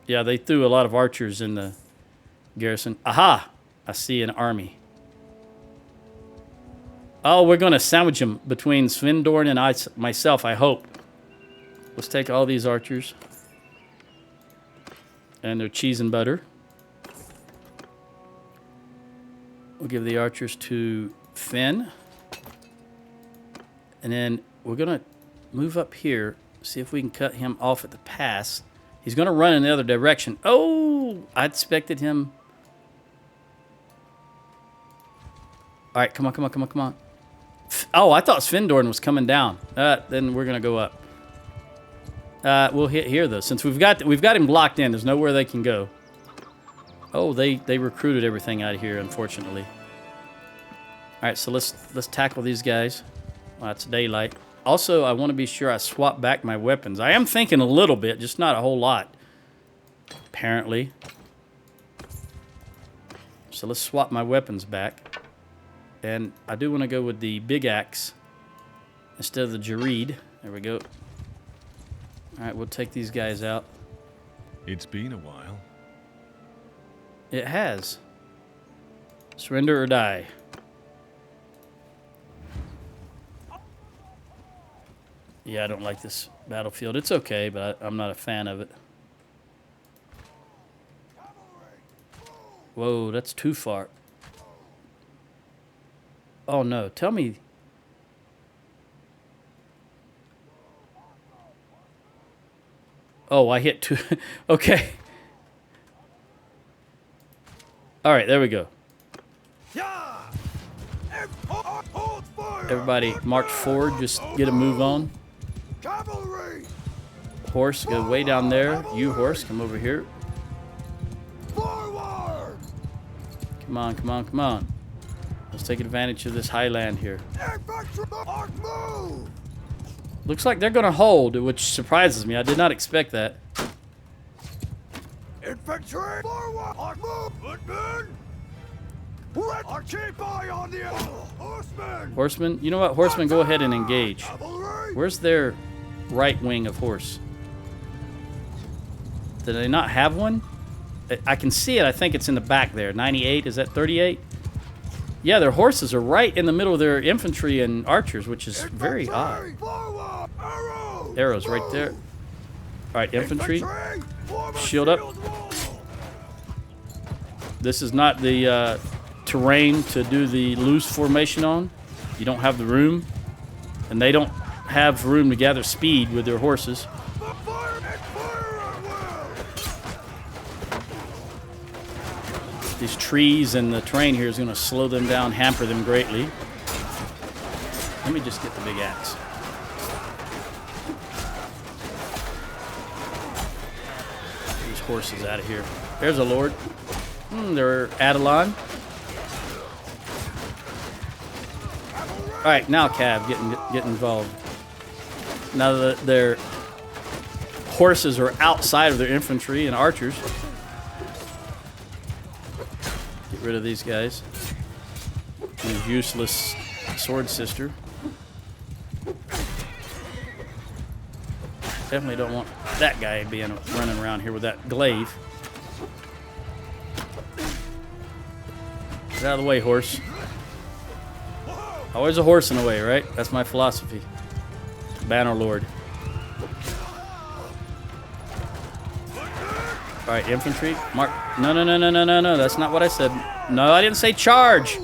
Yeah, they threw a lot of archers in the garrison. Aha! I see an army. Oh, we're going to sandwich them between Svendorn and myself, I hope. Let's take all these archers. And their cheese and butter. We'll give the archers to Finn. And then we're going to move up here, see if we can cut him off at the pass. He's going to run in the other direction. Oh, I expected him. All right, come on, come on, come on, come on. Oh, I thought Svendorn was coming down. Then we're going to go up. We'll hit here, though. Since we've got him blocked in, there's nowhere they can go. Oh, they recruited everything out of here, unfortunately. All right, so let's tackle these guys. Well, it's daylight. Also, I want to be sure I swap back my weapons. I am thinking a little bit, just not a whole lot, apparently. So let's swap my weapons back. And I do want to go with the big axe instead of the Gird. There we go. All right, we'll take these guys out. It's been a while. It has. Surrender or die. Yeah, I don't like this battlefield. It's okay, but I'm not a fan of it. Whoa, that's too far. Oh, no. Tell me. Oh, I hit two. Okay. All right, there we go. Everybody march forward. Just get a move on. Horse, go way down there. You, horse, come over here. Forward! Come on, come on, come on. Let's take advantage of this highland here. Move! Looks like they're going to hold, which surprises me. I did not expect that. Infantry! Forward! Move! Footmen! I'll keep eye on the horsemen! Horsemen? You know what? Horsemen, go ahead and engage. Cavalry! Where's their right wing of horse? Did they not have one? I can see it. I think it's in the back there. 98? Is that 38? Yeah, their horses are right in the middle of their infantry and archers, which is very odd. Forward! Arrows! Arrows right there. All right, infantry. Shield up. This is not the terrain to do the loose formation on. You don't have the room. And they don't have room to gather speed with their horses. These trees and the terrain here is going to slow them down, hamper them greatly. Let me just get the big axe. These horses out of here. There's a lord. They're Adelon. All right, now Cav, get involved. Now that their horses are outside of their infantry and archers. Get rid of these guys. And useless sword sister. Definitely don't want that guy running around here with that glaive. Get out of the way, horse. Always a horse in the way, right? That's my philosophy. Bannerlord. All right, infantry. March. No. That's not what I said. No, I didn't say charge.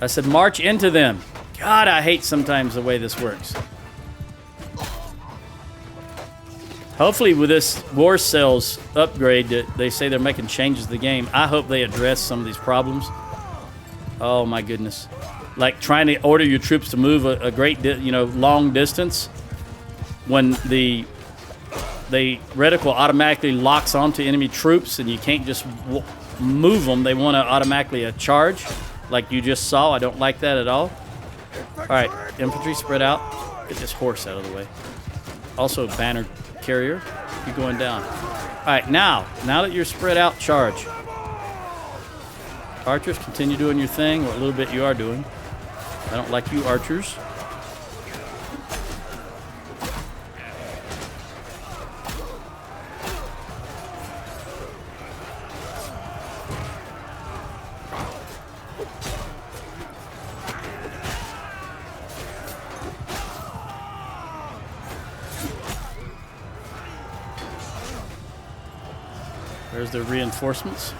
I said march into them. God, I hate sometimes the way this works. Hopefully with this war cells upgrade that they say they're making changes to the game, I hope they address some of these problems. Oh my goodness. like trying to order your troops to move a great, long distance, when the reticle automatically locks onto enemy troops and you can't just move them. They want to automatically charge, like you just saw. I don't like that at all. All right, infantry spread out. Get this horse out of the way. Also, banner carrier, you're going down. All right, now that you're spread out, charge. Archers, continue doing your thing, or a little bit you are doing. I don't like you, archers. There's the reinforcements.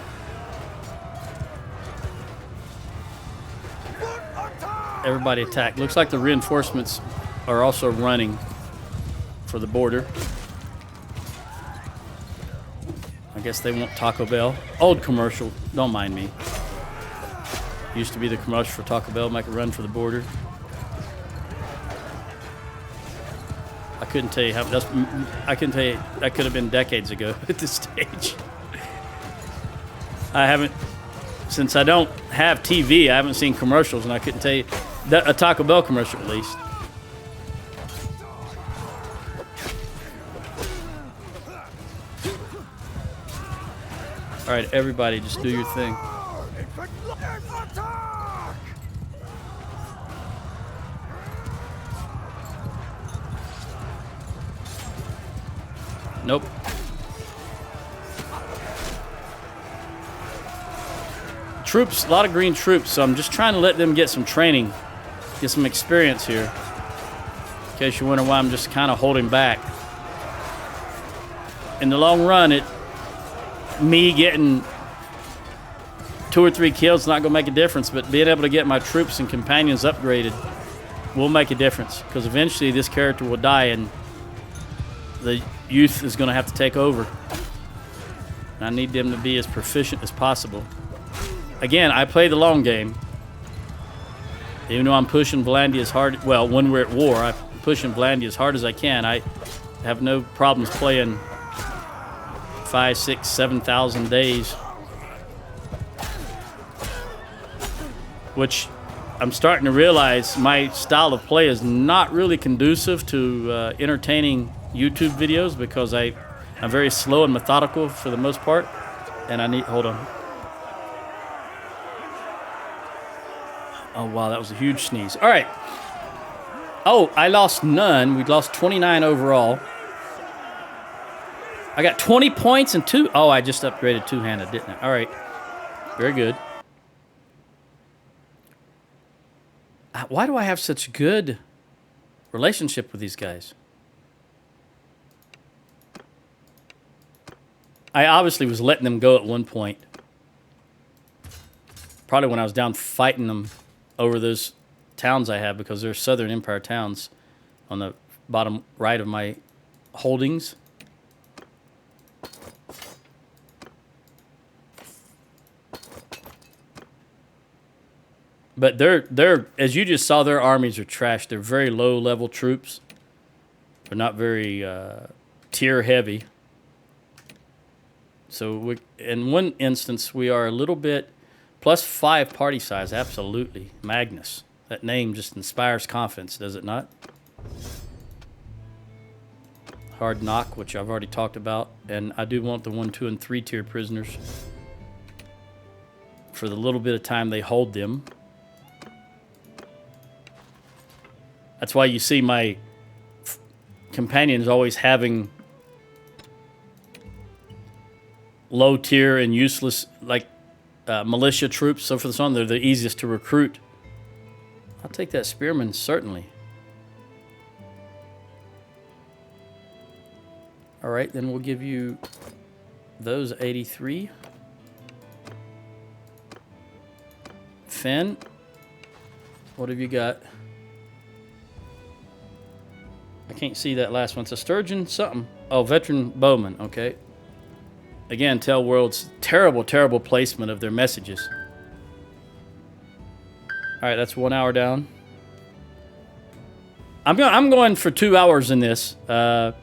Everybody attack. Looks like the reinforcements are also running for the border. I guess they want Taco Bell. Old commercial. Don't mind me. Used to be the commercial for Taco Bell. Make a run for the border. I couldn't tell you how. I couldn't tell you. That could have been decades ago at this stage. I haven't, since I don't have TV, I haven't seen commercials, and I couldn't tell you a Taco Bell commercial at least. All right, everybody, just do your thing. Nope. Troops, a lot of green troops, so I'm just trying to let them get some training, get some experience here. In case you're wondering why I'm just kind of holding back. In the long run, me getting 2 or 3 kills is not going to make a difference, but being able to get my troops and companions upgraded will make a difference, because eventually this character will die and the youth is going to have to take over. And I need them to be as proficient as possible. Again, I play the long game. Even though I'm pushing Vlandia as hard, well, when we're at war, I'm pushing Vlandia as hard as I can. I have no problems playing 5, 6, 7,000 days. Which I'm starting to realize my style of play is not really conducive to entertaining YouTube videos, because I'm very slow and methodical for the most part. And I need, hold on. Oh, wow, that was a huge sneeze. All right. Oh, I lost none. We lost 29 overall. I got 20 points and 2. Oh, I just upgraded two-handed, didn't I? All right. Very good. Why do I have such good relationship with these guys? I obviously was letting them go at one point. Probably when I was down fighting them over those towns I have, because they're Southern Empire towns on the bottom right of my holdings. But they're as you just saw, their armies are trash. They're very low level troops. They're not very tier heavy. So in one instance, we are a little bit +5 party size. Absolutely. Magnus. That name just inspires confidence, does it not? Hard knock, which I've already talked about. And I do want the 1, 2, and 3 tier prisoners for the little bit of time they hold them. That's why you see my companions always having low tier and useless, like militia troops. So for this one, they're the easiest to recruit. I'll take that spearman, certainly. All right, then we'll give you those 83. Finn, what have you got? I can't see that last one. It's a Sturgeon something. Oh, veteran bowman. Okay. Again, Tell World's terrible, terrible placement of their messages. All right, that's 1 hour down. I'm going for 2 hours in this, and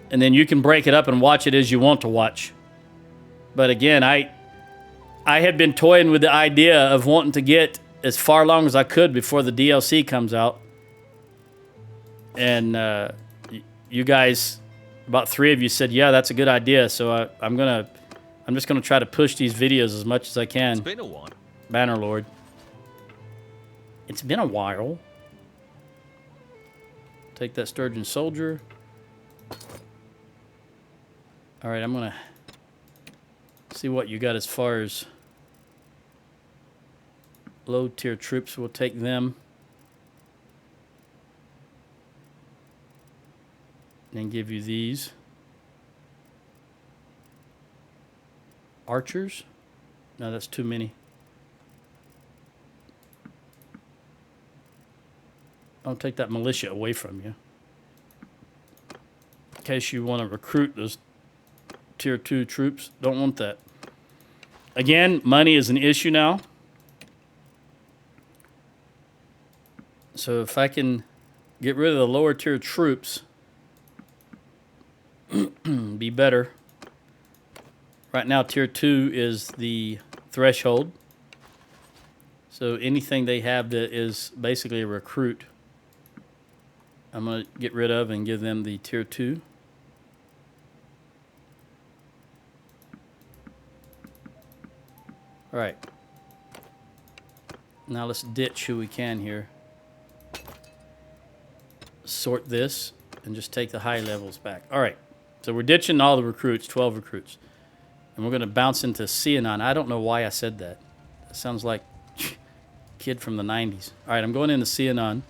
then you can break it up and watch it as you want to watch. But again, I had been toying with the idea of wanting to get as far along as I could before the DLC comes out, and you guys, about 3 of you said, "Yeah, that's a good idea." So I'm just gonna try to push these videos as much as I can. It's been a while. Bannerlord. It's been a while. Take that Sturgian soldier. All right, I'm gonna see what you got as far as low tier troops. We'll take them. And give you these. Archers? No, that's too many. I'll take that militia away from you. In case you want to recruit those tier 2 troops. Don't want that. Again, money is an issue now. So if I can get rid of the lower tier troops, be better. Right now, tier 2 is the threshold. So anything they have that is basically a recruit, I'm going to get rid of and give them the tier 2. All right. Now let's ditch who we can here. Sort this and just take the high levels back. All right. So we're ditching all the recruits, 12 recruits. And we're going to bounce into Cianon. I don't know why I said that. That sounds like a kid from the 90s. All right, I'm going into Cianon.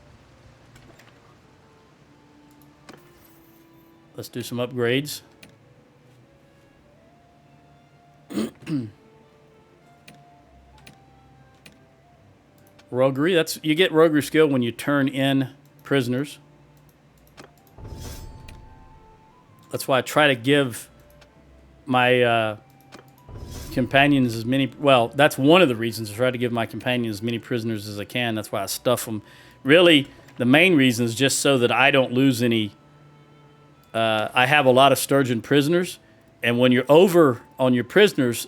Let's do some upgrades. Roguery. You get roguery skill when you turn in prisoners. That's why I try to give my companions as many... Well, that's one of the reasons I try to give my companions as many prisoners as I can. That's why I stuff them. Really, the main reason is just so that I don't lose any... I have a lot of Sturgian prisoners, and when you're over on your prisoners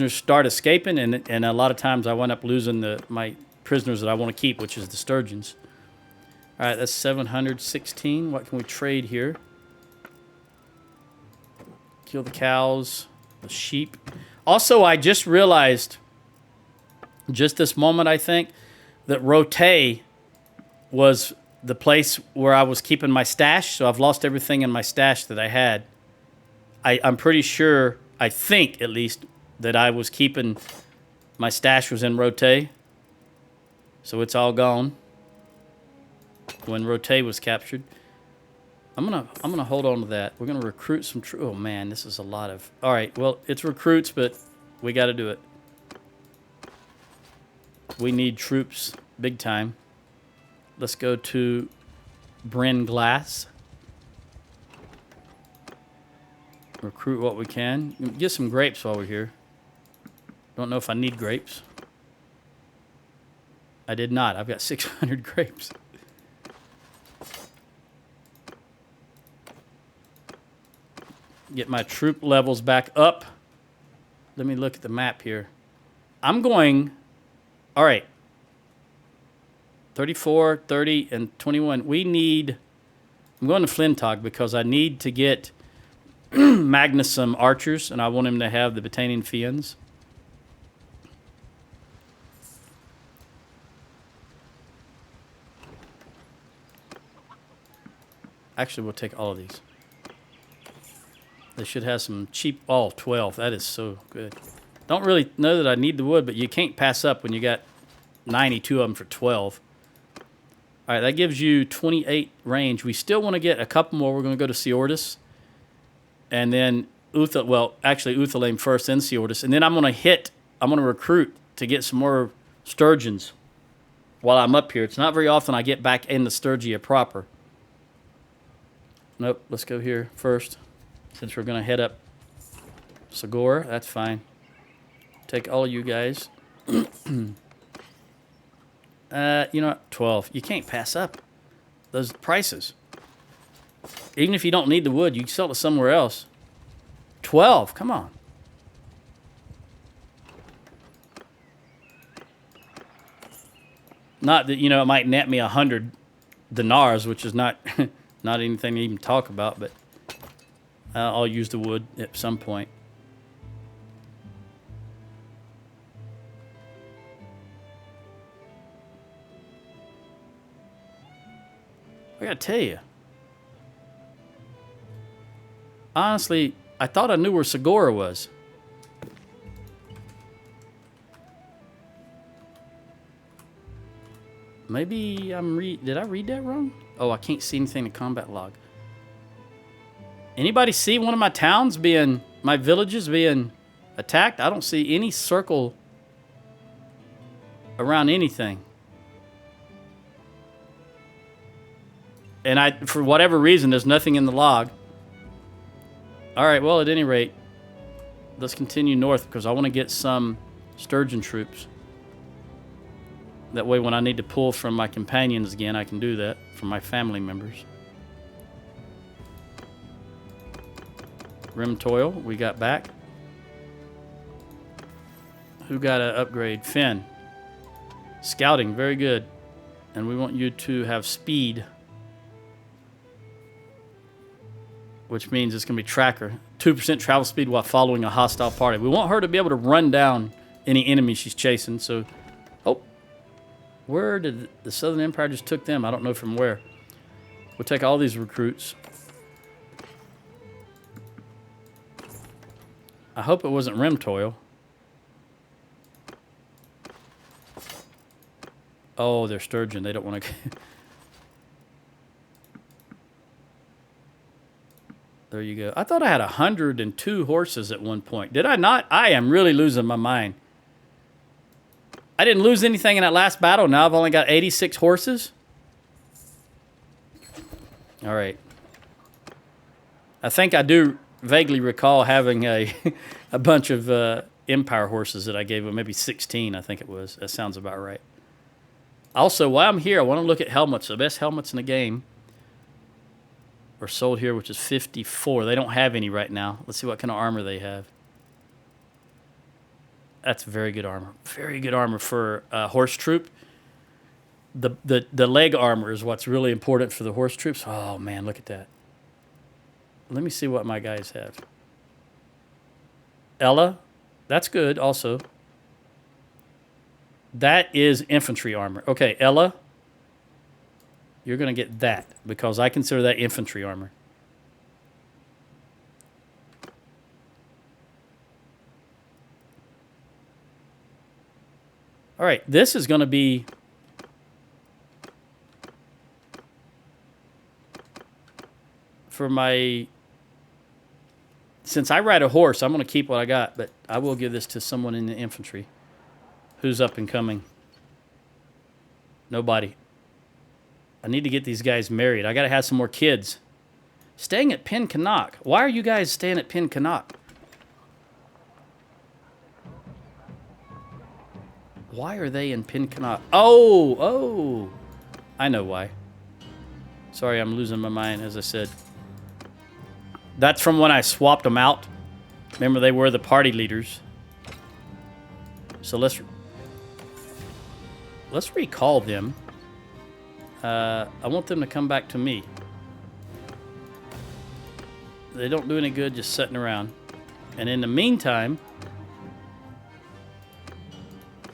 start escaping, and a lot of times I wind up losing my prisoners that I want to keep, which is the Sturgians. All right, that's 716. What can we trade here? Kill the cows, the sheep. Also, I just realized, just this moment, I think, that Rote was the place where I was keeping my stash, so I've lost everything in my stash that I had. I'm pretty sure, I think at least, that I was keeping, my stash was in Rote, so it's all gone when Rote was captured. I'm gonna hold on to that. We're gonna recruit some troops. Oh man, this is a lot of... All right, well, it's recruits, but we got to do it. We need troops big time. Let's go to Bryn Glass. Recruit what we can. Get some grapes while we're here. Don't know if I need grapes. I did not. I've got 600 grapes. Get my troop levels back up. Let me look at the map here. I'm going... All right. 34, 30, and 21. We need... I'm going to Flintog because I need to get Magnus some archers, and I want him to have the Battanian Fiends. Actually, we'll take all of these. They should have some cheap... Oh, 12. That is so good. Don't really know that I need the wood, but you can't pass up when you got 92 of them for 12. All right, that gives you 28 range. We still want to get a couple more. We're going to go to Seordis. And then Uthalaim first, then Seordis. And then I'm going to recruit to get some more Sturgians while I'm up here. It's not very often I get back in the Sturgia proper. Nope, let's go here first. Since we're going to head up Segura, that's fine. Take all of you guys. You know what? 12. You can't pass up those prices. Even if you don't need the wood, you can sell it somewhere else. 12. Come on. Not that, you know, it might net me 100 dinars, which is not not anything to even talk about, but I'll use the wood at some point. I gotta tell you, honestly, I thought I knew where Segura was. Maybe did I read that wrong? Oh, I can't see anything in the combat log. Anybody see one of my towns my villages being attacked? I don't see any circle around anything. And for whatever reason, there's nothing in the log. All right, well, at any rate, let's continue north because I want to get some Sturgian troops. That way, when I need to pull from my companions again, I can do that from my family members. Rim Toil, we got back. Who got an upgrade? Finn. Scouting, very good. And we want you to have speed, which means it's going to be tracker. 2% travel speed while following a hostile party. We want her to be able to run down any enemy she's chasing. So, oh, where did the Southern Empire just took them? I don't know from where. We'll take all these recruits. I hope it wasn't Rim Toil. Oh, they're Sturgian. They don't want to... There you go. I thought I had 102 horses at one point. Did I not? I am really losing my mind. I didn't lose anything in that last battle. Now I've only got 86 horses. All right. I think I do vaguely recall having a bunch of Empire horses that I gave them. Maybe 16, I think it was. That sounds about right. Also, while I'm here, I want to look at helmets. The best helmets in the game are sold here, which is 54. They don't have any right now. Let's see what kind of armor they have. That's very good armor. Very good armor for a horse troop. The leg armor is what's really important for the horse troops. Oh, man, look at that. Let me see what my guys have. Ella, that's good also. That is infantry armor. Okay, Ella, you're going to get that because I consider that infantry armor. All right, this is going to be for my... Since I ride a horse, I'm going to keep what I got, but I will give this to someone in the infantry. Who's up and coming? Nobody. I need to get these guys married. I got to have some more kids. Staying at Pin Canuck. Why are you guys staying at Pin Canuck? Why are they in Pin Canuck? Oh. I know why. Sorry, I'm losing my mind, as I said. That's from when I swapped them out. Remember, they were the party leaders. So let's recall them. I want them to come back to me. They don't do any good just sitting around. And in the meantime,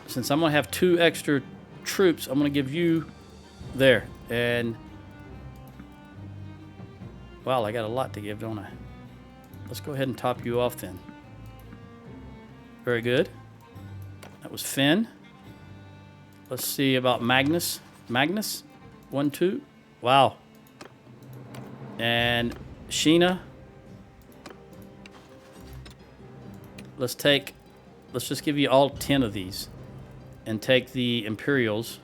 since I'm going to have 2 extra troops, I'm going to give you there. And, wow, I got a lot to give, don't I? Let's go ahead and top you off then. Very good. That was Finn. Let's see about Magnus. Magnus? 1, 2. Wow. And Sheena. Let's just give you all 10 of these. And take the Imperials.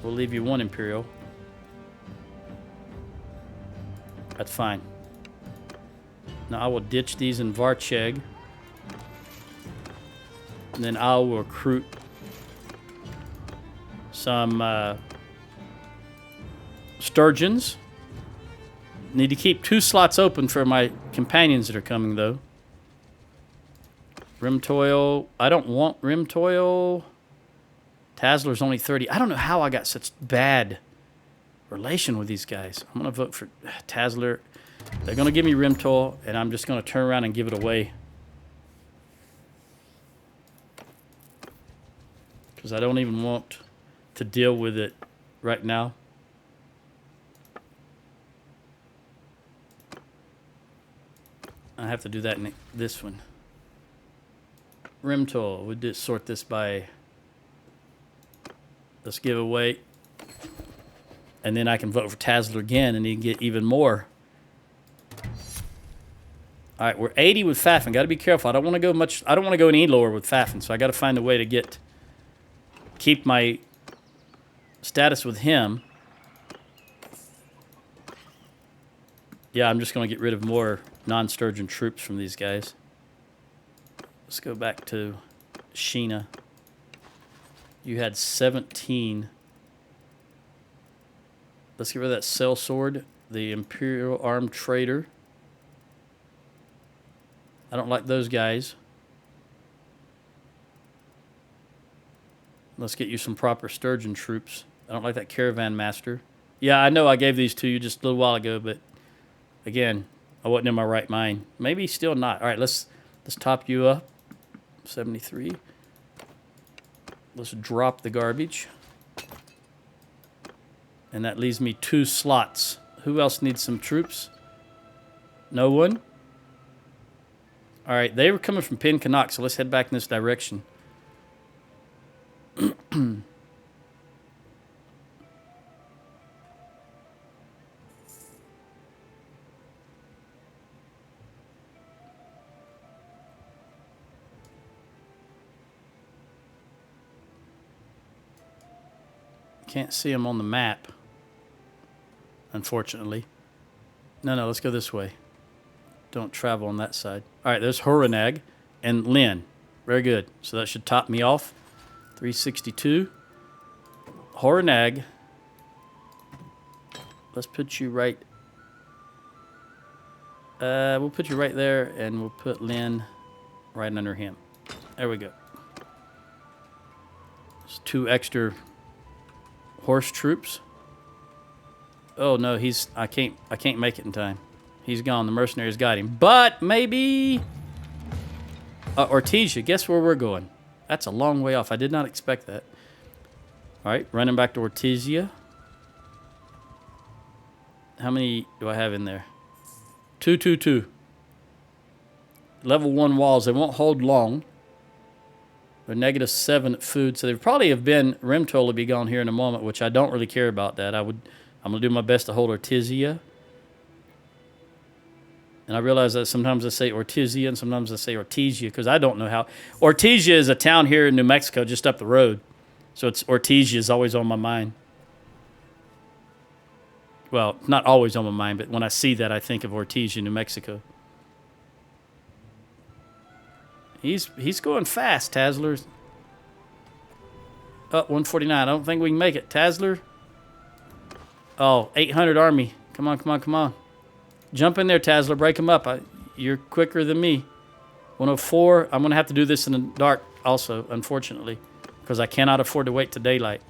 We'll leave you 1 Imperial. That's fine. Now I will ditch these in Varcheg. And then I'll recruit some Sturgeons. Need to keep 2 slots open for my companions that are coming, though. Rimtoil. I don't want Rimtoil. Tazler's only 30. I don't know how I got such bad relation with these guys. I'm going to vote for Tazler. They're going to give me Rimtoil, and I'm just going to turn around and give it away. Because I don't even want to deal with it right now. I have to do that in this one. Rimtoil. We'll just sort this by... Let's give away. And then I can vote for Tazler again, and he can get even more. All right, we're 80 with Fafin. Got to be careful. I don't want to go much. I don't want to go any lower with Fafin, so I got to find a way to keep my status with him. Yeah, I'm just going to get rid of more non-Sturgeon troops from these guys. Let's go back to Sheena. You had 17. Let's get rid of that sellsword. The Imperial Armed Trader. I don't like those guys. Let's get you some proper Sturgeon troops. I don't like that Caravan Master. Yeah, I know I gave these to you just a little while ago, but again, I wasn't in my right mind. Maybe still not. All right, let's top you up. 73. Let's drop the garbage. And that leaves me 2 slots. Who else needs some troops? No one? All right, they were coming from Pin Canuck, so let's head back in this direction. Can't see them on the map, unfortunately. No, let's go this way. Don't travel on that side. All right, there's Horanag and Lynn. Very good. So that should top me off. 362. Horanag. Let's put you right... we'll put you right there, and we'll put Lynn right under him. There we go. There's 2 extra... horse troops. Oh no, I can't make it in time. He's gone. The mercenaries got him. But maybe Ortesia. Guess where we're going? That's a long way off. I did not expect that. All right, running back to Ortesia. How many do I have in there? 222. Level 1 walls. They won't hold long. They're -7 at food, so they probably have been... Rimtoil will be gone here in a moment, which I don't really care about that. I'm going to do my best to hold Ortesia. And I realize that sometimes I say Ortesia and sometimes I say Ortesia because I don't know how... Ortesia is a town here in New Mexico just up the road. So it's Ortesia is always on my mind. Well, not always on my mind, but when I see that, I think of Ortesia, New Mexico. He's going fast, Tazler. Oh, 149. I don't think we can make it. Tazler. Oh, 800 army. Come on. Jump in there, Tazler. Break him up. You're quicker than me. 104. I'm going to have to do this in the dark also, unfortunately, because I cannot afford to wait to daylight.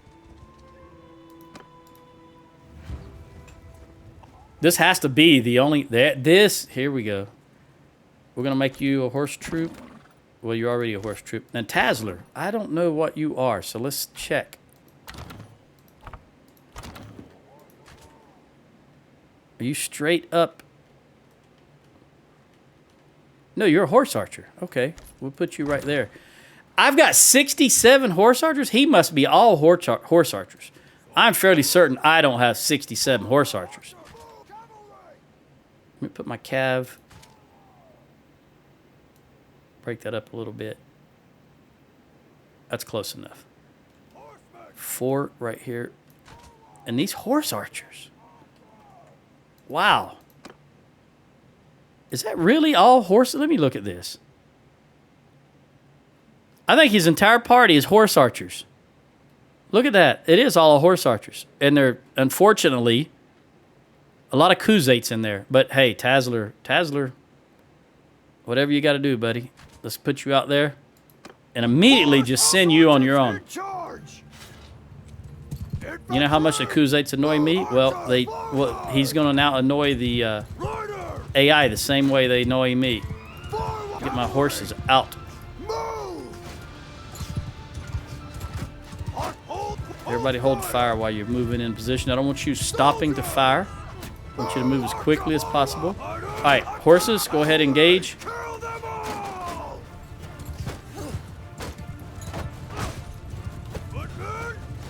This has to be the only... Here we go. We're going to make you a horse troop. Well, you're already a horse troop. Then Tazler, I don't know what you are, so let's check. Are you straight up? No, you're a horse archer. Okay, we'll put you right there. I've got 67 horse archers. He must be all horse archers. I'm fairly certain I don't have 67 horse archers. Let me put my cav. Break that up a little bit. That's close enough. 4 right here. And these horse archers. Wow. Is that really all horses? Let me look at this. I think his entire party is horse archers. Look at that. It is all horse archers. And they're, unfortunately, a lot of Khuzaits in there. But hey, Tazler, whatever you got to do, buddy. Let's put you out there and immediately just send you on your own. You know how much the Khuzaits annoy me? Well, he's going to now annoy the AI the same way they annoy me. Get my horses out. Everybody hold fire while you're moving in position. I don't want you stopping to fire. I want you to move as quickly as possible. All right, horses, go ahead and engage.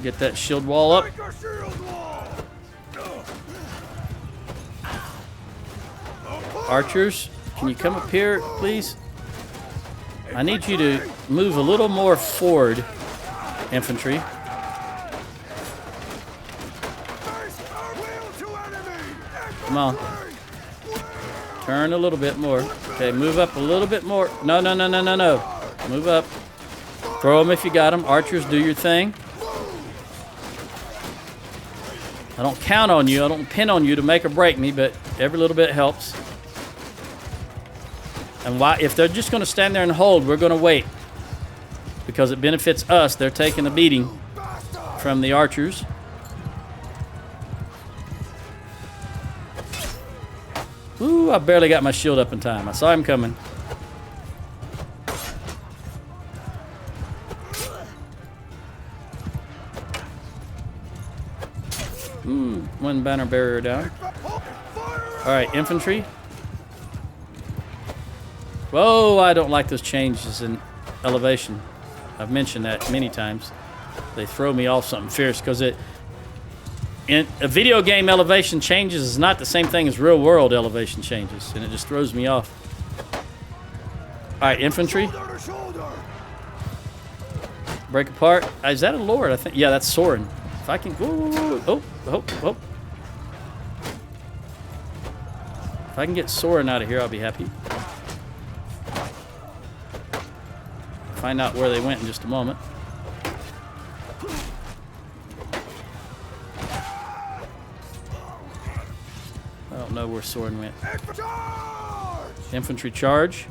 Get that shield wall up. Archers, can you come up here, please? I need you to move a little more forward, infantry. Come on. Turn a little bit more. Okay, move up a little bit more. No. Move up. Throw them if you got them. Archers, do your thing. I don't count on you. I don't depend on you to make or break me, but every little bit helps. And if they're just going to stand there and hold, we're going to wait. Because it benefits us. They're taking a beating from the archers. Ooh, I barely got my shield up in time. I saw him coming. One banner barrier down. All right, infantry. Whoa, I don't like those changes in elevation. I've mentioned that many times. They throw me off something fierce because in a video game, elevation changes is not the same thing as real world elevation changes, and it just throws me off. All right, infantry. Break apart. Is that a lord? I think. Yeah, that's Soren. If I can. Oh. If I can get Soren out of here, I'll be happy. Find out where they went in just a moment. I don't know where Soren went. Infantry charge.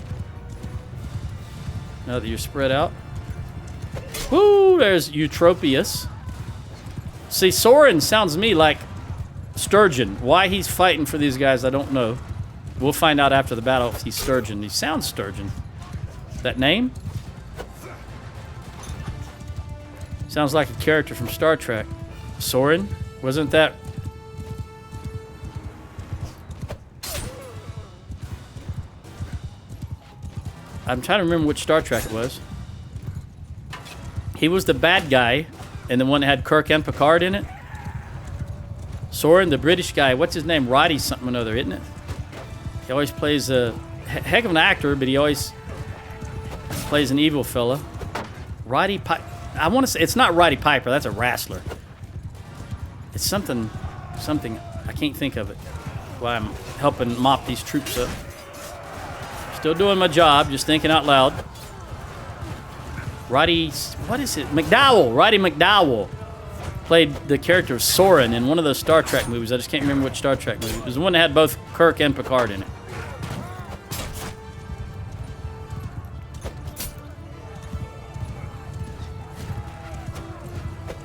Now that you're spread out. Woo! There's Eutropius. See, Soren sounds to me like Sturgeon. Why he's fighting for these guys, I don't know. We'll find out after the battle if he's Sturgeon. He sounds Sturgeon. That name? Sounds like a character from Star Trek. Soren? Wasn't that... I'm trying to remember which Star Trek it was. He was the bad guy, and the one that had Kirk and Picard in it. Soren, the British guy. What's his name? Roddy something or another, isn't it? He always plays a heck of an actor, but he always plays an evil fella. Roddy Piper. I want to say it's not Roddy Piper. That's a wrestler. It's something. I can't think of it. While I'm helping mop these troops up. Still doing my job, just thinking out loud. Roddy, what is it? McDowell. Roddy McDowell played the character of Soren in one of those Star Trek movies. I just can't remember which Star Trek movie. It was the one that had both Kirk and Picard in it.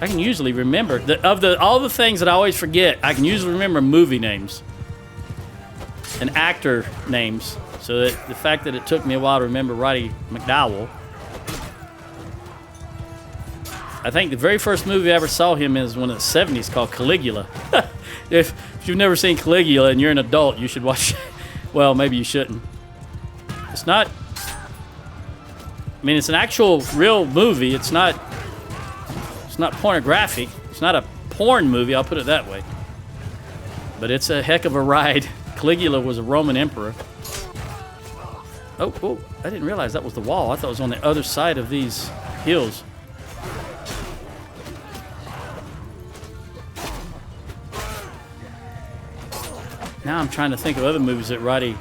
I can usually remember all the things that I always forget. I can usually remember movie names and actor names. So that the fact that it took me a while to remember Roddy McDowell. I think the very first movie I ever saw him in was one of the 70s called Caligula. If you've never seen Caligula and you're an adult, you should watch it. Well, maybe you shouldn't. It's not... I mean, it's an actual real movie. It's not pornographic. It's not a porn movie, I'll put it that way. But it's a heck of a ride. Caligula was a Roman emperor. Oh, I didn't realize that was the wall. I thought it was on the other side of these hills. Now I'm trying to think of other movies that Roddy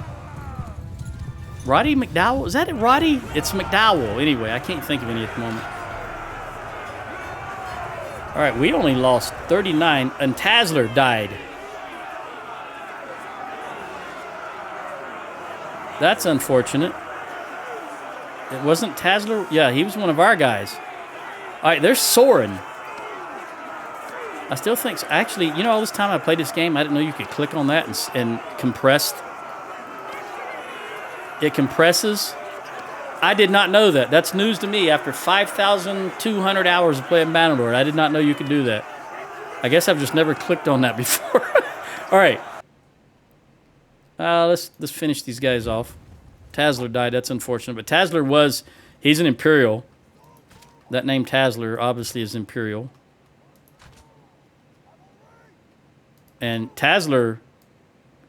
Roddy McDowell? Is that it, Roddy? It's McDowell. Anyway, I can't think of any at the moment. All right, we only lost 39, and Tasler died. That's unfortunate. It wasn't Tasler. Yeah, he was one of our guys. All right, there's Soren. I still think, actually, you know, all this time I played this game, I didn't know you could click on that and compress. It compresses. I did not know that. That's news to me after 5,200 hours of playing Bannerlord. I did not know you could do that. I guess I've just never clicked on that before. All right. Let's finish these guys off. Tasler died. That's unfortunate. But Tasler he's an Imperial. That name Tasler obviously is Imperial. And Tasler,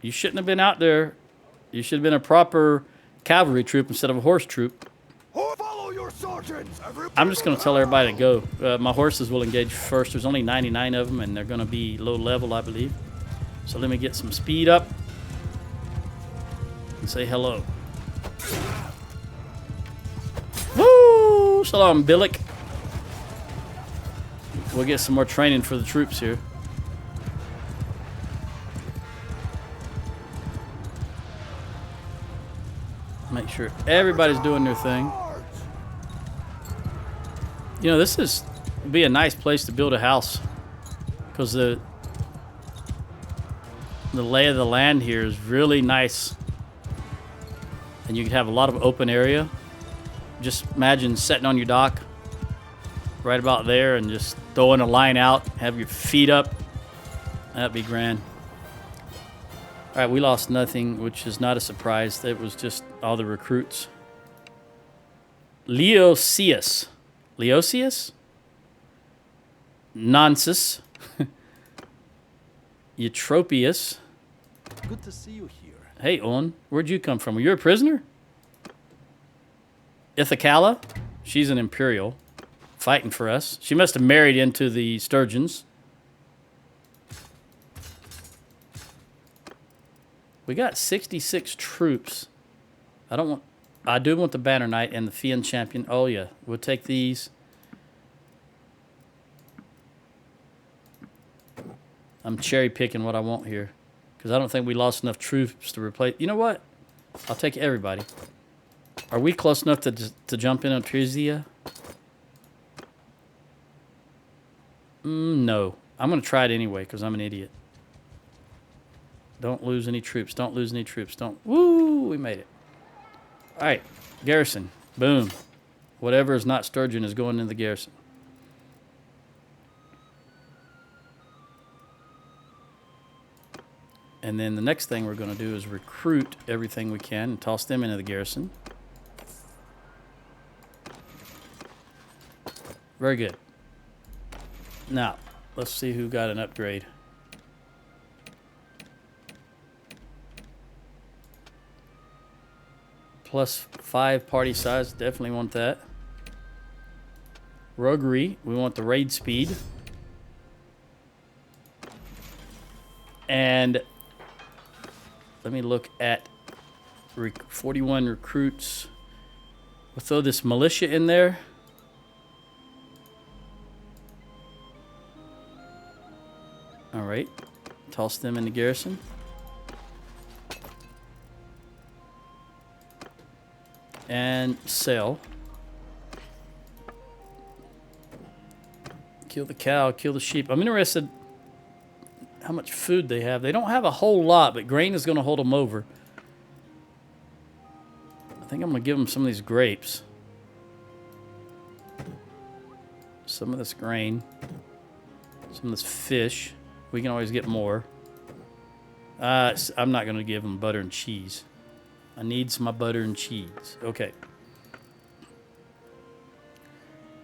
you shouldn't have been out there. You should have been a proper cavalry troop instead of a horse troop. Follow your sergeants. I'm just going to tell everybody to go. My horses will engage first. There's only 99 of them, and they're going to be low level, I believe. So let me get some speed up and say hello. Woo! Shalom, Billick. We'll get some more training for the troops here. Make sure everybody's doing their thing. You know, this would be a nice place to build a house because the lay of the land here is really nice, and you could have a lot of open area. Just imagine sitting on your dock right about there and just throwing a line out, have your feet up. That'd be grand. All right, we lost nothing, which is not a surprise. It was just all the recruits. Leosius. Leosius? Nonsus. Eutropius. Good to see you here. Hey, Owen. Where'd you come from? Were you a prisoner? Ithacala? She's an Imperial. Fighting for us. She must have married into the Sturgians. We got 66 troops. I do want the Banner Knight and the Fian Champion. Oh, yeah. We'll take these. I'm cherry picking what I want here. Because I don't think we lost enough troops to replace. You know what? I'll take everybody. Are we close enough to jump in on Sturgia? No. I'm going to try it anyway because I'm an idiot. Don't lose any troops. Don't lose any troops. Don't. Woo! We made it. All right. Garrison. Boom. Whatever is not Sturgeon is going in the garrison. And then the next thing we're going to do is recruit everything we can and toss them into the garrison. Very good. Now, let's see who got an upgrade. +5 party size, definitely want that. Roguery, we want the raid speed. And let me look at 41 recruits. We'll throw this militia in there. All right, toss them in the garrison. And sell. Kill the cow, kill the sheep. I'm interested how much food they have. They don't have a whole lot, but grain is going to hold them over. I think I'm going to give them some of these grapes. Some of this grain. Some of this fish. We can always get more. I'm not going to give them butter and cheese. I need some butter and cheese. Okay.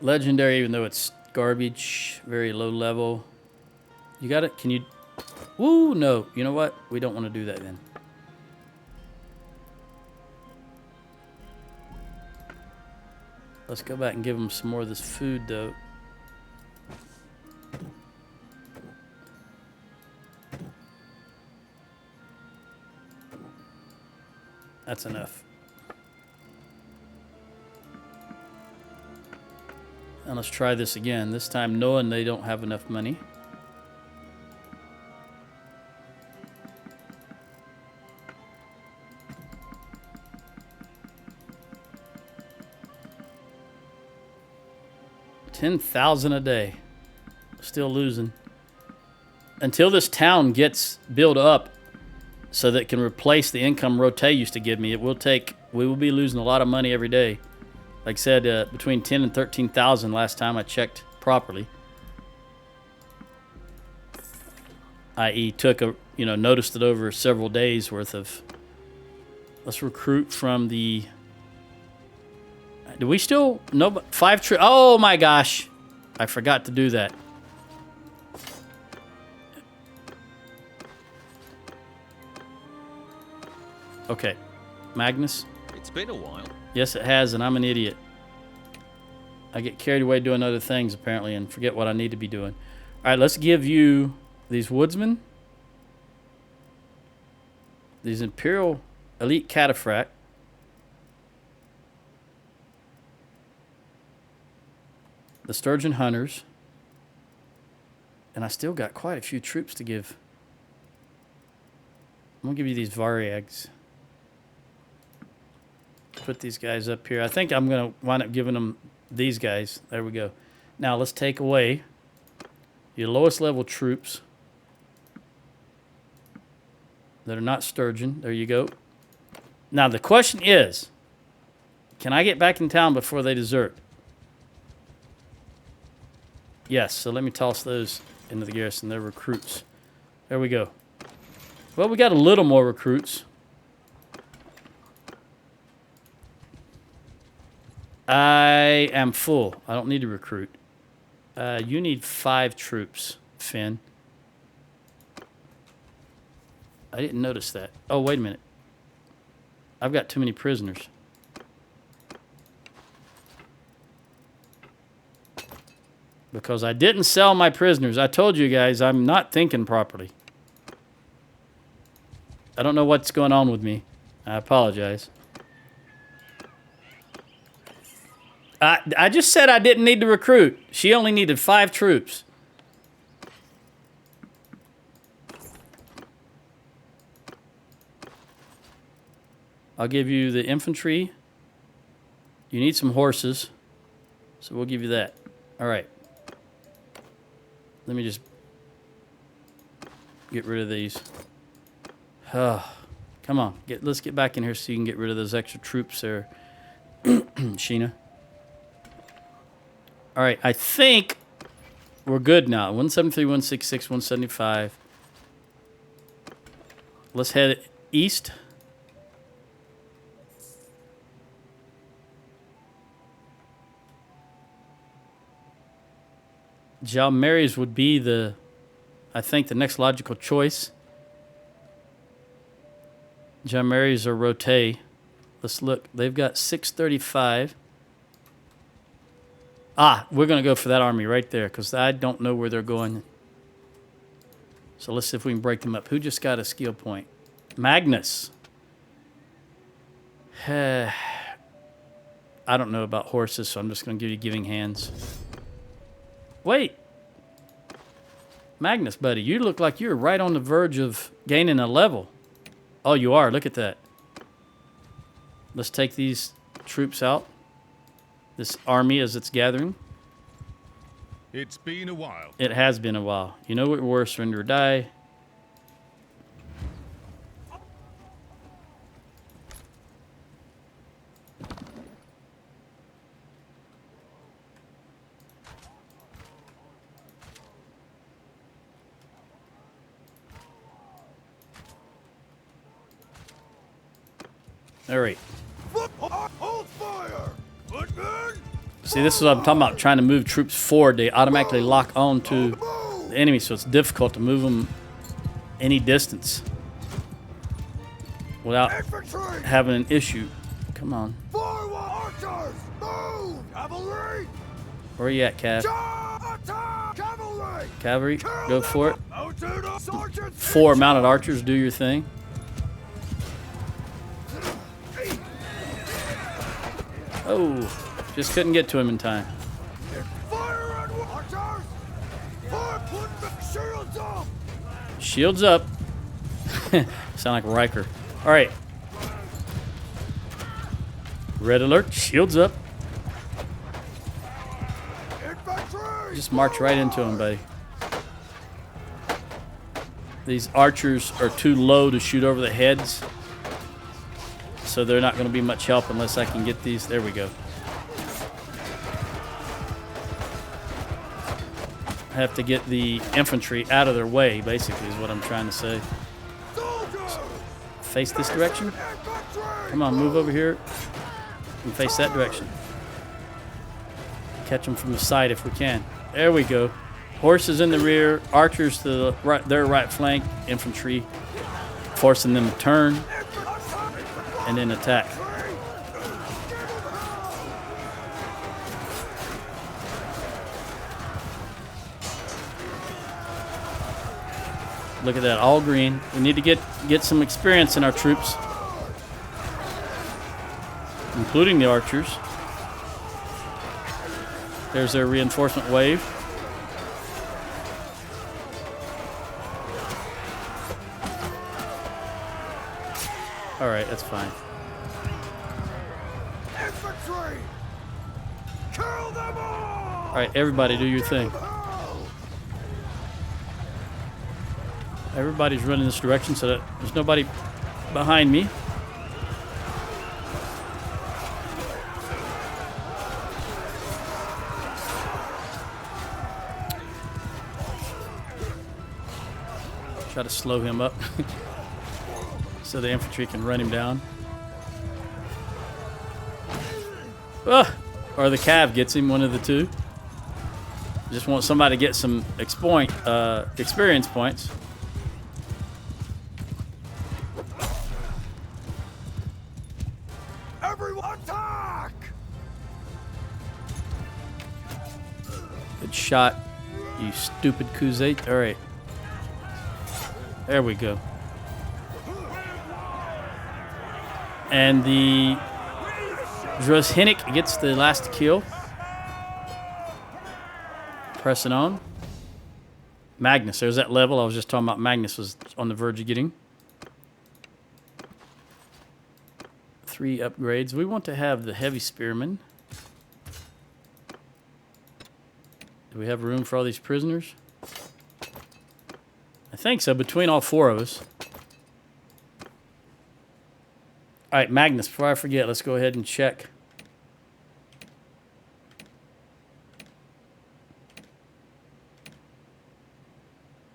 Legendary, even though it's garbage, very low level. You got it? Can you? Woo, no. You know what? We don't want to do that then. Let's go back and give them some more of this food, though. That's enough. And let's try this again. This time knowing they don't have enough money. $10,000 a day. Still losing. Until this town gets built up so that it can replace the income Rote used to give me, we will be losing a lot of money every day. Like I said, between 10 and 13,000 last time I checked properly. I.e. noticed it over several days worth of. Let's recruit from the. Do we still no 5 troops? Oh my gosh, I forgot to do that. Okay, Magnus. It's been a while. Yes, it has, and I'm an idiot. I get carried away doing other things, apparently, and forget what I need to be doing. All right, let's give you these woodsmen. These Imperial Elite Cataphract. The Sturgian Hunters. And I still got quite a few troops to give. I'm going to give you these Variags. Put these guys up here. I think I'm going to wind up giving them these guys. There we go. Now let's take away your lowest level troops that are not Sturgian. There you go. Now the question is, can I get back in town before they desert? Yes, so let me toss those into the garrison. They're recruits. There we go. Well, we got a little more recruits. I am full. I don't need to recruit. You need 5 troops, Finn. I didn't notice that. Oh, wait a minute. I've got too many prisoners. Because I didn't sell my prisoners. I told you guys I'm not thinking properly. I don't know what's going on with me. I apologize. I just said I didn't need to recruit. She only needed 5 troops. I'll give you the infantry. You need some horses. So we'll give you that. All right. Let me just get rid of these. Come on. Let's get back in here so you can get rid of those extra troops there, Sheena. All right, I think we're good now. 173, 166, 175. Let's head east. Jalmares would be I think, the next logical choice. Jalmares or Rote. Let's look. They've got 635. We're going to go for that army right there because I don't know where they're going. So let's see if we can break them up. Who just got a skill point? Magnus. I don't know about horses, so I'm just going to give you giving hands. Wait. Magnus, buddy, you look like you're right on the verge of gaining a level. Oh, you are. Look at that. Let's take these troops out. This army as it's gathering. It's been a while. It has been a while. You know what? We're surrender or die. All right. Hold fire! Footmen! See, this is what I'm talking about. Trying to move troops forward. They automatically lock on to the enemy, so it's difficult to move them any distance without Infantry! having an issue. Come on. Forward! Archers! Move! Cavalry! Where are you at, Cav? Attack! Cavalry! Cavalry, go for it. Mounted sergeants! 4 mounted archers, do your thing. Oh, just couldn't get to him in time. Shields up! Shields up. Sound like Riker. All right. Red alert. Shields up. Infantry! Just march right into him, buddy. These archers are too low to shoot over the heads, so they're not going to be much help unless I can get these. There we go. I have to get the infantry out of their way, basically, is what I'm trying to say. Soldiers! Face this direction. Infantry! Come on, move over here and face that direction. Catch them from the side if we can. There we go. Horses in the rear, archers to the right, their right flank, infantry, forcing them to turn and then attack. Look at that, all green. We need to get some experience in our troops, including the archers. There's their reinforcement wave. All right, that's fine. Infantry! Kill them all! All right, everybody do your thing. Everybody's running this direction so that there's nobody behind me. Try to slow him up so the infantry can run him down. Or the cav gets him, one of the two. Just want somebody to get some experience points. Everyone attack! Good shot, you stupid Kuzate. All right. There we go. And the Drozhinik gets the last kill. Pressing on. Magnus, there's that level I was just talking about. Magnus was on the verge of getting. 3 upgrades. We want to have the heavy spearmen. Do we have room for all these prisoners? I think so, between all 4 of us. All right, Magnus, before I forget, let's go ahead and check.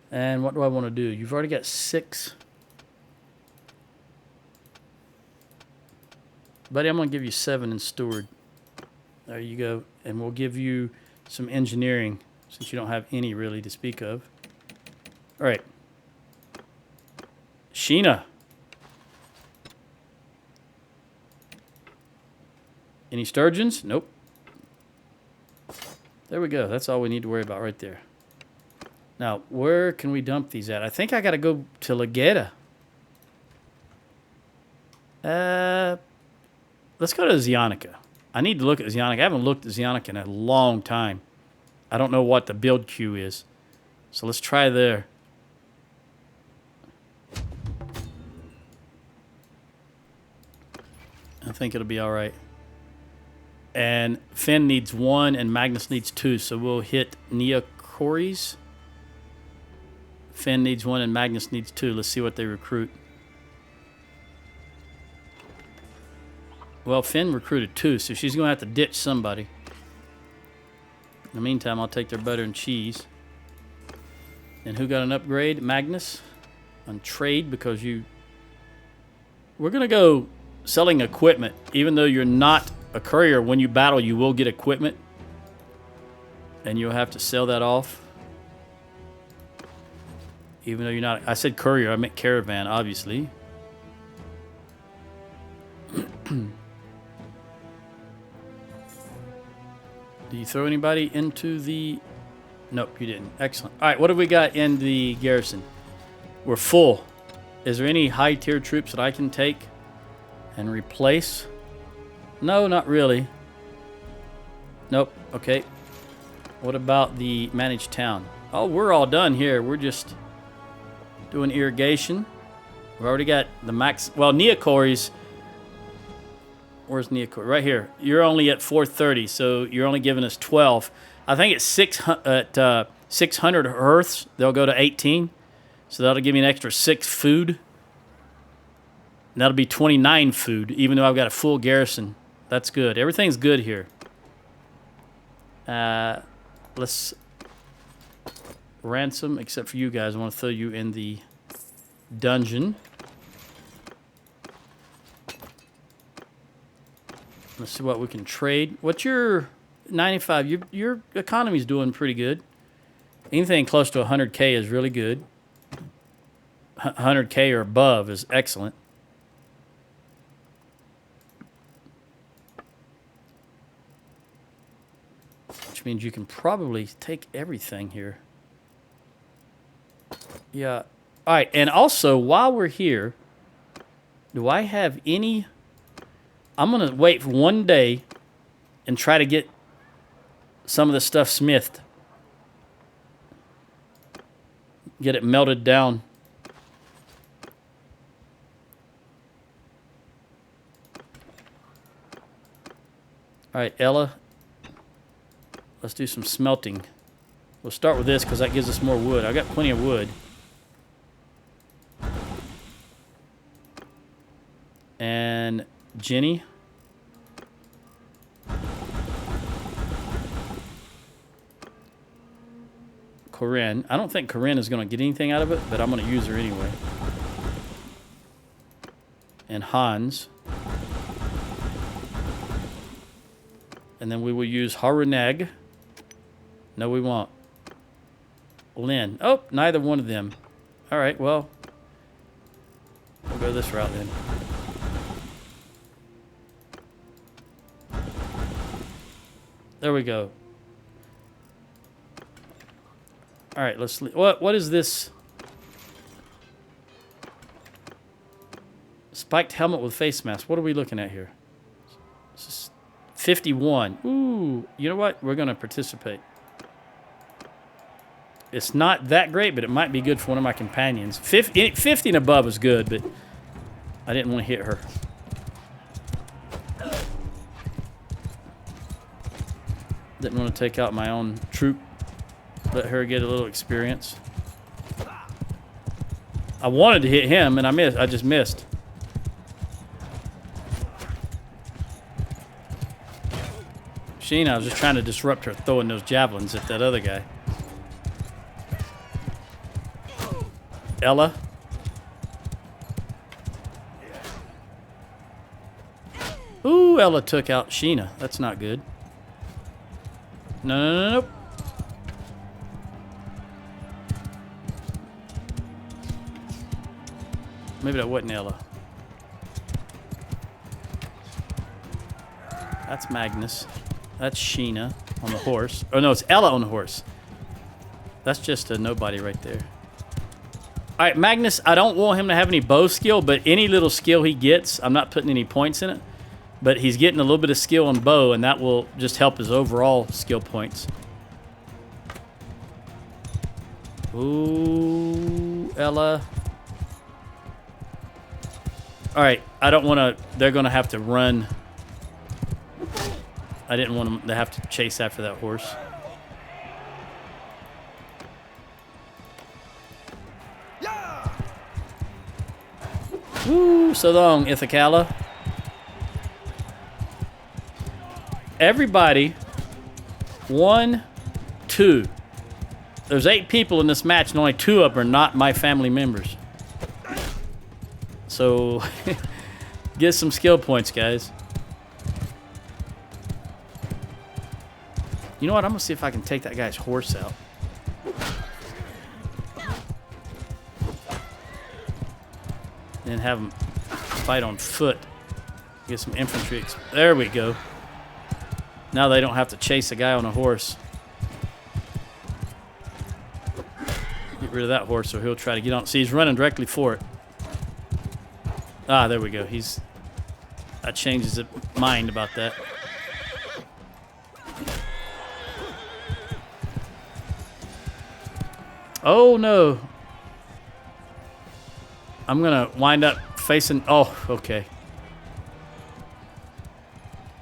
And what do I want to do? You've already got 6. Buddy, I'm going to give you 7 in steward. There you go. And we'll give you some engineering, since you don't have any really to speak of. All right. Sheena. Any sturgeons? Nope. There we go. That's all we need to worry about right there. Now, where can we dump these at? I think I got to go to Legeda. Let's go to Zionica. I need to look at Zionica. I haven't looked at Zionica in a long time. I don't know what the build queue is. So let's try there. I think it'll be all right. And Finn needs 1 and Magnus needs 2. So we'll hit Neocories. Finn needs 1 and Magnus needs 2. Let's see what they recruit. Well, Finn recruited 2, so she's going to have to ditch somebody. In the meantime, I'll take their butter and cheese. And who got an upgrade? Magnus. On trade, because you... We're going to go selling equipment. Even though you're not a courier, when you battle, you will get equipment. And you'll have to sell that off. Even though you're not... I said courier, I meant caravan, obviously. Do you throw anybody into the... Nope, you didn't. Excellent. All right, what have we got in the garrison? We're full. Is there any high-tier troops that I can take and replace? No, not really. Nope, okay. What about the managed town? Oh, we're all done here. We're just doing irrigation. We've already got the max. Well, Neocories. Where's Neocore? Right here. You're only at 430, so you're only giving us 12. I think it's 600 Earths. They'll go to 18. So that'll give me an extra 6 food. And that'll be 29 food, even though I've got a full garrison. That's good. Everything's good here. Let's ransom, except for you guys. I want to throw you in the dungeon. Let's see what we can trade. What's your 95? Your economy's doing pretty good. Anything close to 100K is really good. 100K or above is excellent. Which means you can probably take everything here. Yeah. All right, and also, while we're here, do I have any... I'm going to wait for one day and try to get some of the stuff smithed. Get it melted down. All right, Ella. Let's do some smelting. We'll start with this because that gives us more wood. I got plenty of wood. And Jenny. Corinne. I don't think Corinne is going to get anything out of it, but I'm going to use her anyway. And Hans. And then we will use Haruneg. No, we won't. Lynn. Oh, neither one of them. All right, well, we'll go this route then. There we go. All right, let's... What is this? Spiked helmet with face mask. What are we looking at here? This is 51. Ooh, you know what? We're going to participate. It's not that great, but it might be good for one of my companions. 50 and above is good, but I didn't want to hit her. Didn't want to take out my own troop. Let her get a little experience. I wanted to hit him, and I missed. I just missed. Sheena, I was just trying to disrupt her throwing those javelins at that other guy. Ella. Ooh, Ella took out Sheena. That's not good. No. Nope. Maybe that wasn't Ella. That's Magnus. That's Sheena on the horse. Oh, no, it's Ella on the horse. That's just a nobody right there. All right, Magnus, I don't want him to have any bow skill, but any little skill he gets, I'm not putting any points in it, but he's getting a little bit of skill on bow, and that will just help his overall skill points. Ooh, Ella. All right, I don't want to... They're going to have to run. I didn't want them to have to chase after that horse. Woo, so long, Ithacala. Everybody, 1, 2. There's 8 people in this match, and only 2 of them are not my family members. So, get some skill points, guys. You know what? I'm going to see if I can take that guy's horse out. And have him fight on foot. Get some infantry. There we go. Now they don't have to chase a guy on a horse. Get rid of that horse so he'll try to get on. See, he's running directly for it. Ah, there we go. That changes his mind about that. Oh no. I'm gonna wind up facing. Oh, okay.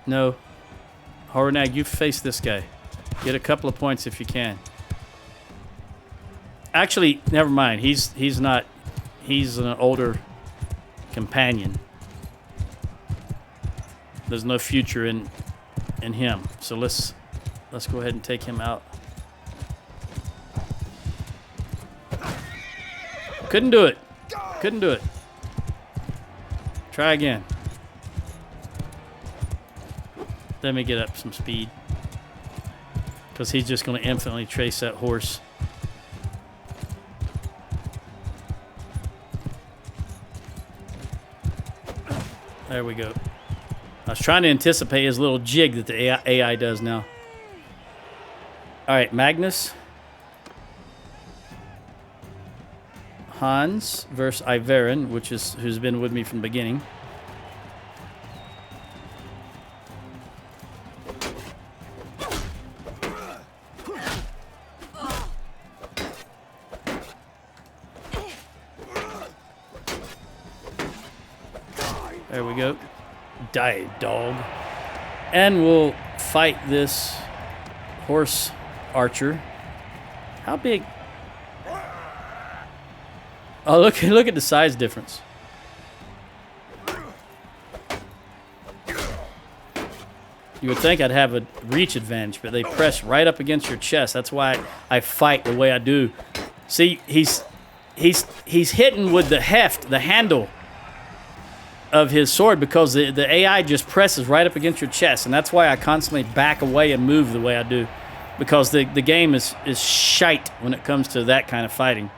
No. Horenag, you face this guy. Get a couple of points if you can. Actually, never mind. He's not. He's an older companion. There's no future in him. So let's go ahead and take him out. Couldn't do it. Couldn't do it. Try again. Let me get up some speed. Because he's just going to infinitely trace that horse. There we go. I was trying to anticipate his little jig that the AI does now. All right, Magnus. Hans versus Iveren, who's been with me from the beginning. There we go. Die, dog. And we'll fight this horse archer. How big? Oh, look at the size difference. You would think I'd have a reach advantage, but they press right up against your chest. That's why I fight the way I do. See, he's hitting with the heft, the handle of his sword, because the AI just presses right up against your chest, and that's why I constantly back away and move the way I do, because the game is shite when it comes to that kind of fighting.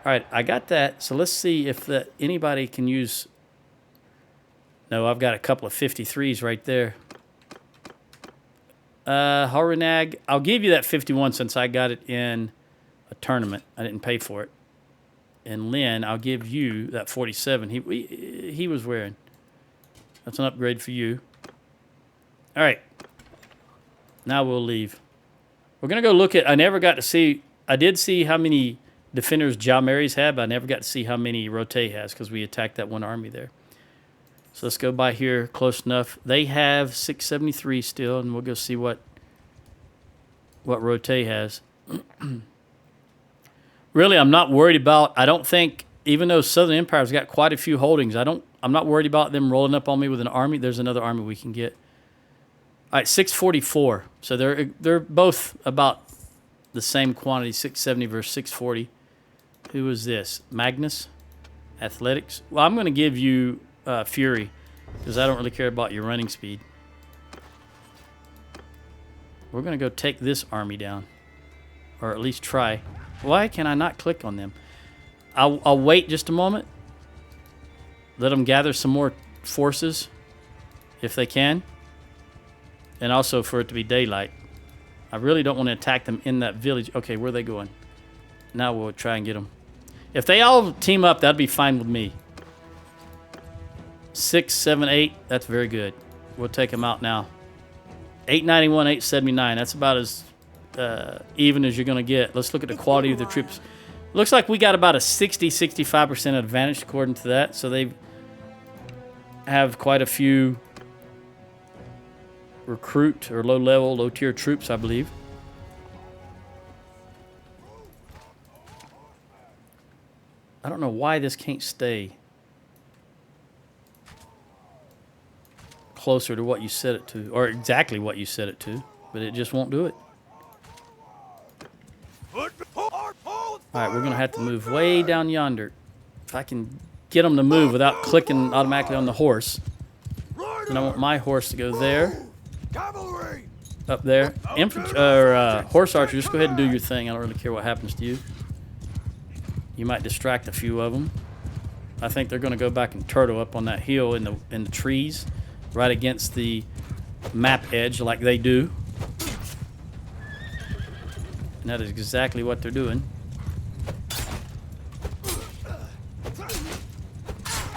All right, I got that. So let's see if anybody can use. No, I've got a couple of 53s right there. Horenag, I'll give you that 51 since I got it in a tournament. I didn't pay for it. And Lynn, I'll give you that 47 he was wearing. That's an upgrade for you. All right. Now we'll leave. We're going to go look at... I never got to see... I did see how many defenders Jalmary's had, but I never got to see how many Rote has because we attacked that one army there. So let's go by here close enough. They have 673 still, and we'll go see what Rote has. Really, I'm not worried about... I don't think, even though Southern Empire's got quite a few holdings, I'm not worried about them rolling up on me with an army. There's another army we can get. All right, 644. So they're both about the same quantity, 670 versus 640. Who is this? Magnus? Athletics? Well, I'm going to give you Fury, because I don't really care about your running speed. We're going to go take this army down, or at least try. Why can I not click on them? I'll wait just a moment. Let them gather some more forces, if they can. And also for it to be daylight. I really don't want to attack them in that village. Okay, where are they going? Now we'll try and get them. If they all team up, that'd be fine with me. 6, 7, 8. That's very good. We'll take them out now. 891, 879. That's about as even as you're going to get. Let's look at the quality of the troops. Looks like we got about a 60-65% advantage according to that. So they have quite a few recruit or low-level, low-tier troops, I believe. I don't know why this can't stay closer to what you set it to, or exactly what you set it to, but it just won't do it. All right, we're going to have to move way down yonder. If I can get them to move without clicking automatically on the horse. And I want my horse to go there. Cavalry! Up there. Horse archer, just go ahead and do your thing. I don't really care what happens to you. You might distract a few of them. I think they're going to go back and turtle up on that hill in the trees, right against the map edge like they do. And that is exactly what they're doing.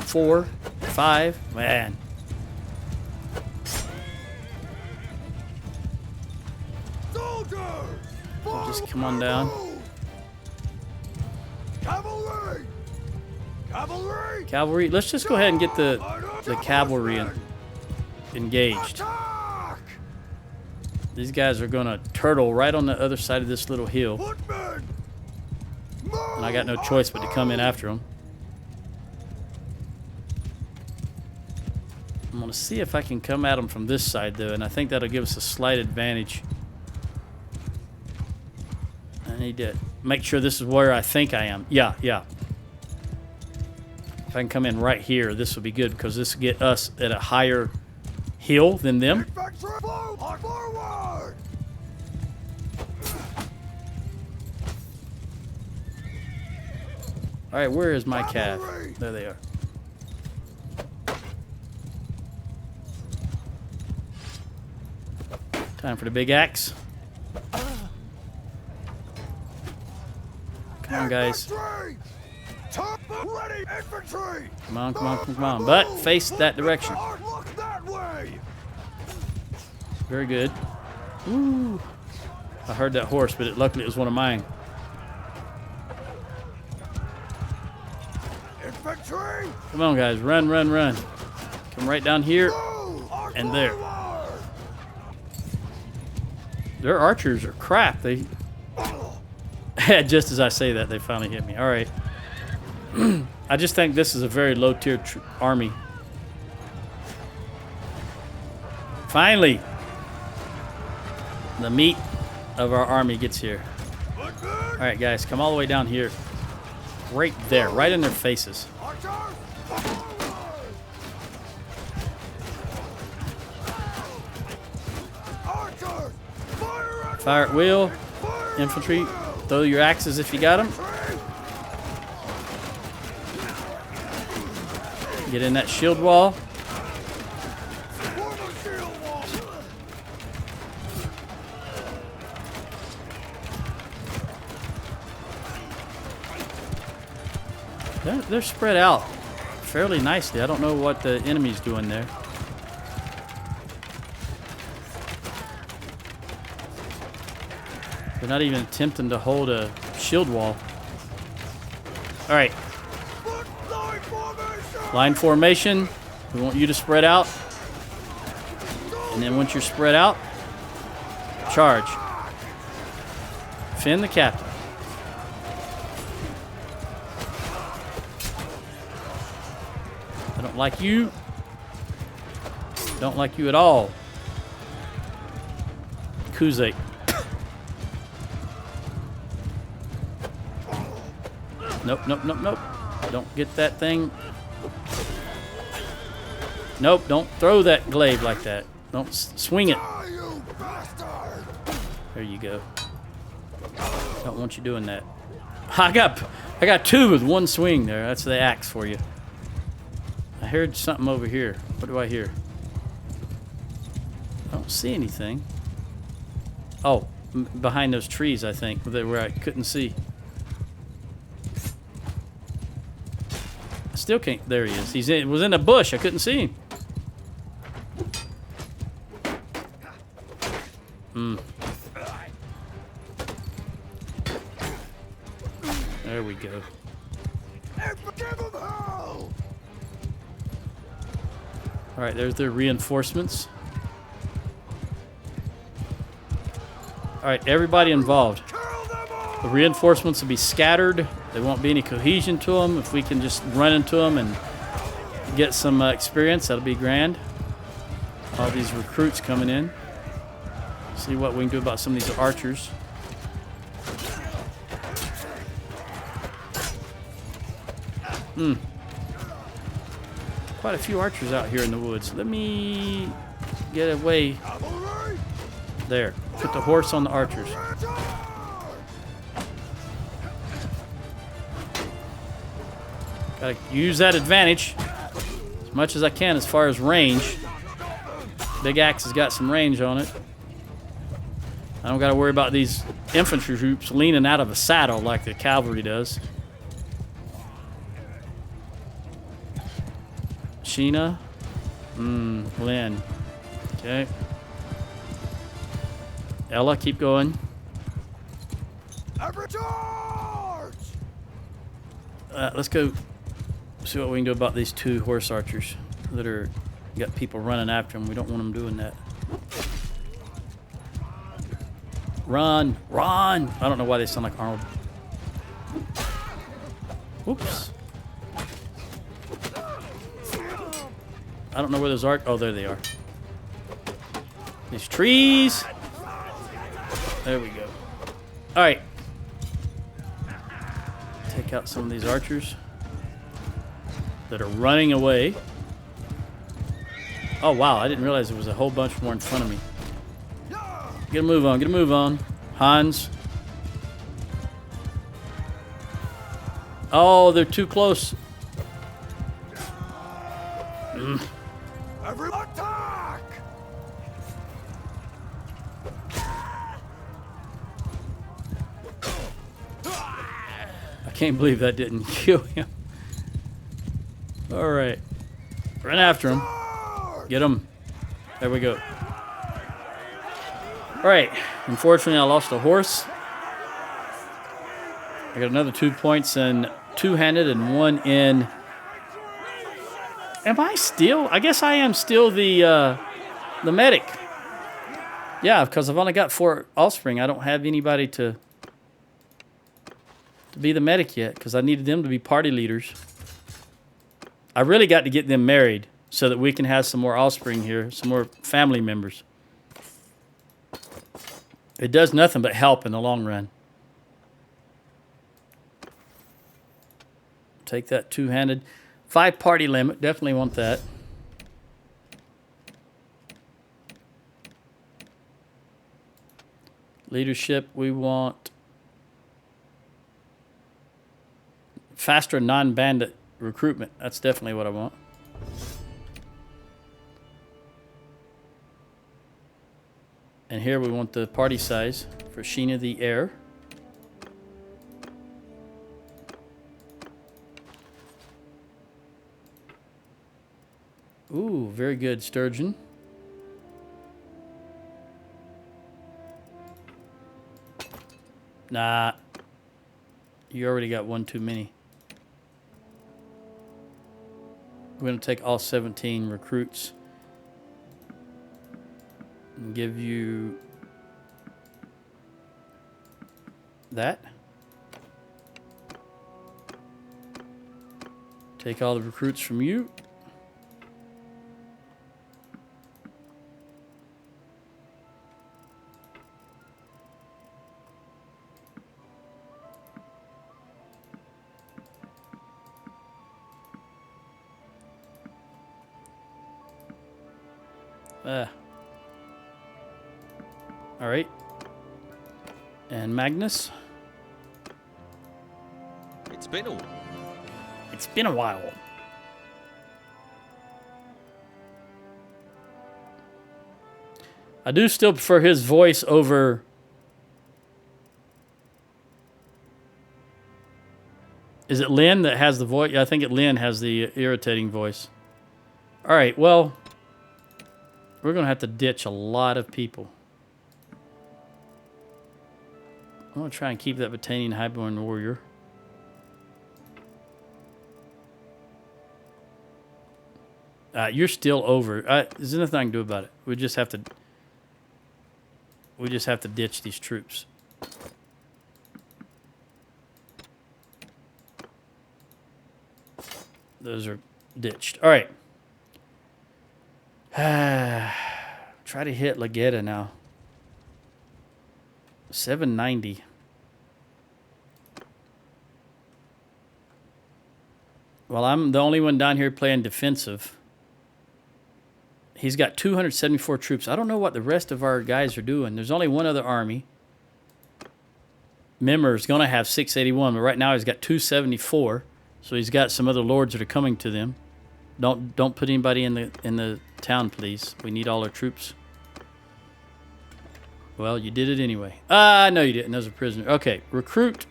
4, 5, man. Soldiers! Just come on down. Cavalry! Cavalry! Cavalry. Let's just go ahead and get the cavalry engaged. Attack! These guys are gonna turtle right on the other side of this little hill, Footmen! and I got no choice but to come in after them. I'm gonna see if I can come at them from this side though, and I think that'll give us a slight advantage. I need to make sure this is where I think I am. Yeah. If I can come in right here, this will be good because this will get us at a higher hill than them. Infantry! Forward! All right, where is my cav? Cavalry! There they are. Time for the big axe. Come on, guys. Infantry! Top ready infantry! Come on. But face that direction. Look that way! Very good. Ooh. I heard that horse, but luckily it was one of mine. Infantry! Come on, guys. Run. Come right down here. Move! And there. Forward! Their archers are crap. They just as I say that, they finally hit me. All right. I just think this is a very low-tier army. Finally, the meat of our army gets here. All right, guys, come all the way down here. Right there, right in their faces. Archers! Forward! Archers! Fire at Fire at will. Fire at Infantry, will! throw your axes if you got them. Infantry! Get in that shield wall. Form a shield wall! They're spread out fairly nicely. I don't know what the enemy's doing there. They're not even attempting to hold a shield wall. All right, Line formation! line formation. We want you to spread out. And then once you're spread out, charge. Fend the captain. I don't like you. Don't like you at all. Kuzak. Nope. Don't get that thing. Nope, don't throw that glaive like that. Don't swing it. Die, you bastard! There you go. Don't want you doing that. I got two with one swing there. That's the axe for you. I heard something over here. What do I hear? I don't see anything. Oh, behind those trees, I think, where I couldn't see. Still can't. There he is. Was in a bush. I couldn't see him. There we go. Give them hell! All right, there's their reinforcements. All right, everybody involved. Kill them all! The reinforcements will be scattered. There won't be any cohesion to them. If we can just run into them and get some experience, that'll be grand. All these recruits coming in. See what we can do about some of these archers. Quite a few archers out here in the woods. Let me get away. Cavalry! There. Put the horse on the archers. Gotta use that advantage as much as I can as far as range. Big axe has got some range on it. I don't gotta worry about these infantry troops leaning out of a saddle like the cavalry does. Sheena. Lynn. Okay. Ella, keep going. Every charge! Let's go see what we can do about these 2 horse archers that are got people running after them. We don't want them doing that. Run! Run! I don't know why they sound like Arnold. Oops. I don't know where those are. Oh, there they are. These trees. There we go. All right. Take out some of these archers that are running away. Oh, wow. I didn't realize there was a whole bunch more in front of me. Get a move on. Get a move on. Hans. Oh, they're too close. Every attack! I can't believe that didn't kill him. All right. Run after him. Get him. There we go. All right. Unfortunately, I lost a horse. I got another 2 points in two-handed and 1 in... Am I still? I guess I am still the medic. Yeah, because I've only got 4 offspring. I don't have anybody to be the medic yet because I needed them to be party leaders. I really got to get them married so that we can have some more offspring here, some more family members. It does nothing but help in the long run. Take that 2-handed. 5 party limit. Definitely want that. Leadership, we want faster non-bandit recruitment. That's definitely what I want. And here we want the party size for Sheena the heir. Ooh, very good, Sturgeon. Nah. You already got 1 too many. We're going to take all 17 recruits and give you that. Take all the recruits from you. All right. And Magnus. It's been a It's been a while. I do still prefer his voice over... Is it Lynn that has the voice? Yeah, I think Lynn has the irritating voice. All right, well... We're going to have to ditch a lot of people. I'm going to try and keep that Battanian Highborn warrior. You're still over. There's nothing I can do about it. We just have to ditch these troops. Those are ditched. All right. Try to hit Legetta now. 790. Well, I'm the only one down here playing defensive. He's got 274 troops. I don't know what the rest of our guys are doing. There's only one other army. Mimmer's going to have 681, but right now he's got 274. So he's got some other lords that are coming to them. Don't put anybody in the town, please. We need all our troops. Well, you did it anyway. No, you didn't. Those are prisoners. Okay, recruit.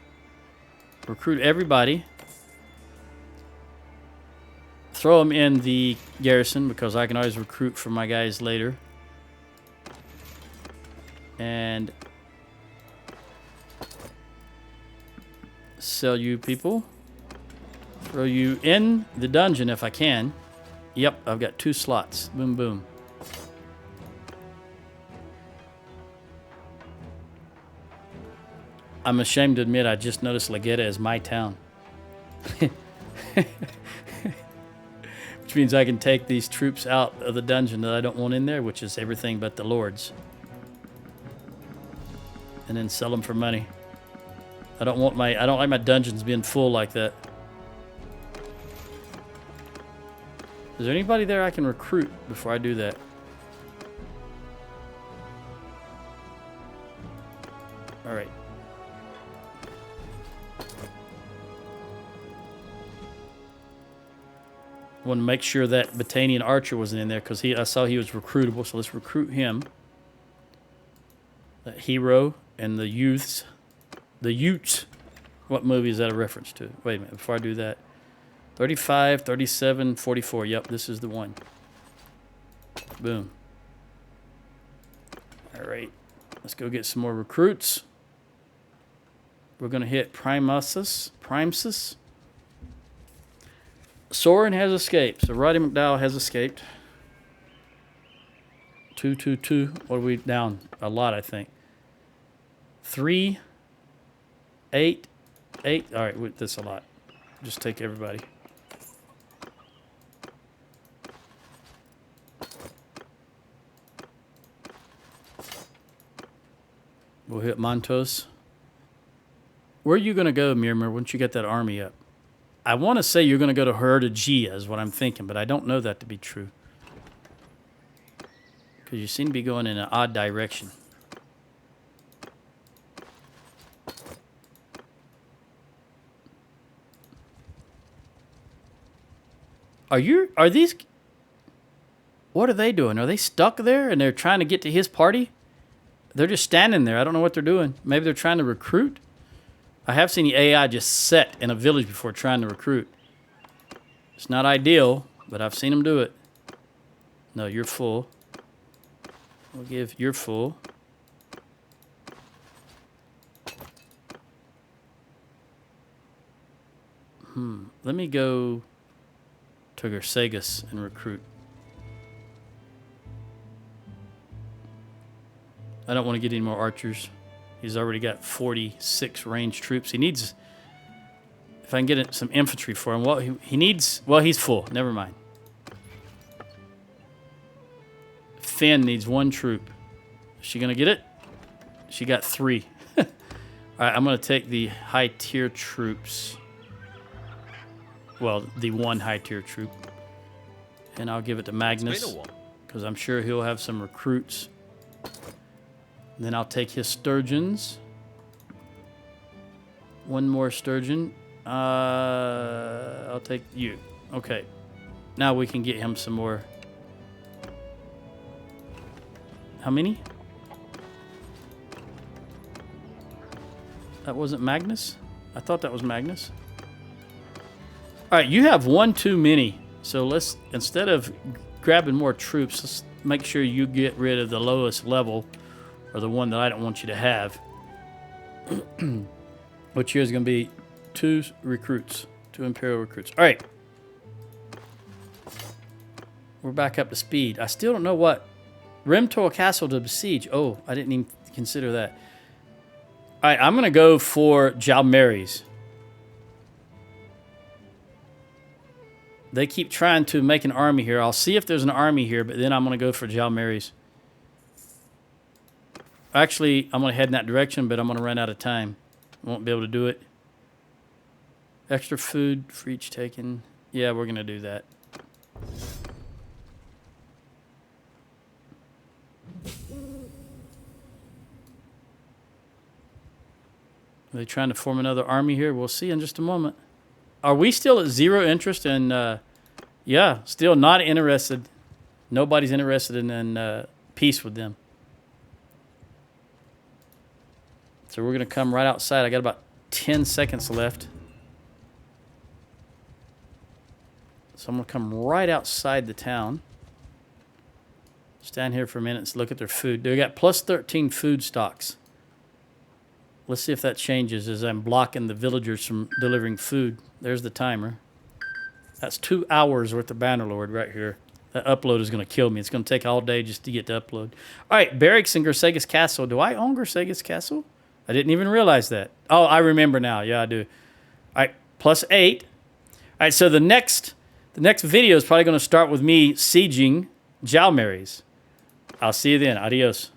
Recruit everybody. Throw them in the garrison because I can always recruit for my guys later. And sell you people. Throw you in the dungeon if I can. Yep, I've got 2 slots. Boom, boom. I'm ashamed to admit I just noticed Legetta is my town. Which means I can take these troops out of the dungeon that I don't want in there, which is everything but the lords. And then sell them for money. I don't like my dungeons being full like that. Is there anybody there I can recruit before I do that? All right. I want to make sure that Battanian archer wasn't in there because I saw he was recruitable. So let's recruit him. That hero and the youths. The Utes. What movie is that a reference to? Wait a minute. Before I do that. 35, 37, 44. Yep, this is the one. Boom. All right. Let's go get some more recruits. We're going to hit Primusus. Soren has escaped. So Roddy McDowell has escaped. 2, 2, 2. What are we down? A lot, I think. 3, 8, 8. All right, that's a lot. Just take everybody. We'll hit Montos. Where are you going to go, Miramir, once you get that army up? I want to say you're going to go to Herdigia is what I'm thinking, but I don't know that to be true. Because you seem to be going in an odd direction. Are these... What are they doing? Are they stuck there and they're trying to get to his party? They're just standing there. I don't know what they're doing. Maybe they're trying to recruit. I have seen the AI just set in a village before trying to recruit. It's not ideal, but I've seen them do it. No, you're full. We'll give you're full. Let me go to Gersagus and recruit. I don't want to get any more archers. He's already got 46 ranged troops. He needs... If I can get some infantry for him. Well, he needs... Well, he's full. Never mind. Finn needs 1 troop. Is she going to get it? She got 3. All right, I'm going to take the high-tier troops. Well, the 1 high-tier troop. And I'll give it to Magnus. Because I'm sure he'll have some recruits. Then I'll take his sturgeons. 1 more sturgeon. I'll take you. Okay. Now we can get him some more. How many? That wasn't Magnus? I thought that was Magnus. All right, you have 1 too many. So let's, instead of grabbing more troops, let's make sure you get rid of the lowest level. Or the one that I don't want you to have. Which here is going to be 2 recruits. 2 Imperial recruits. All right. We're back up to speed. I still don't know what... Rimtor Castle to besiege. Oh, I didn't even consider that. All right, I'm going to go for Jalmares. They keep trying to make an army here. I'll see if there's an army here, but then I'm going to go for Jalmares. Actually, I'm going to head in that direction, but I'm going to run out of time. I won't be able to do it. Extra food for each taken. Yeah, we're going to do that. Are they trying to form another army here? We'll see in just a moment. Are we still at 0 interest in... yeah, still not interested. Nobody's interested in peace with them. So we're going to come right outside. I got about 10 seconds left. So I'm going to come right outside the town. Stand here for a minute and look at their food. They got plus 13 food stocks. Let's see if that changes as I'm blocking the villagers from delivering food. There's the timer. That's 2 hours worth of Bannerlord right here. That upload is going to kill me. It's going to take all day just to get to upload. All right, barracks in Gersega's Castle. Do I own Gersega's Castle? I didn't even realize that. Oh, I remember now. Yeah, I do. All right, +8. All right, so the next video is probably going to start with me sieging Jalmares. I'll see you then. Adios.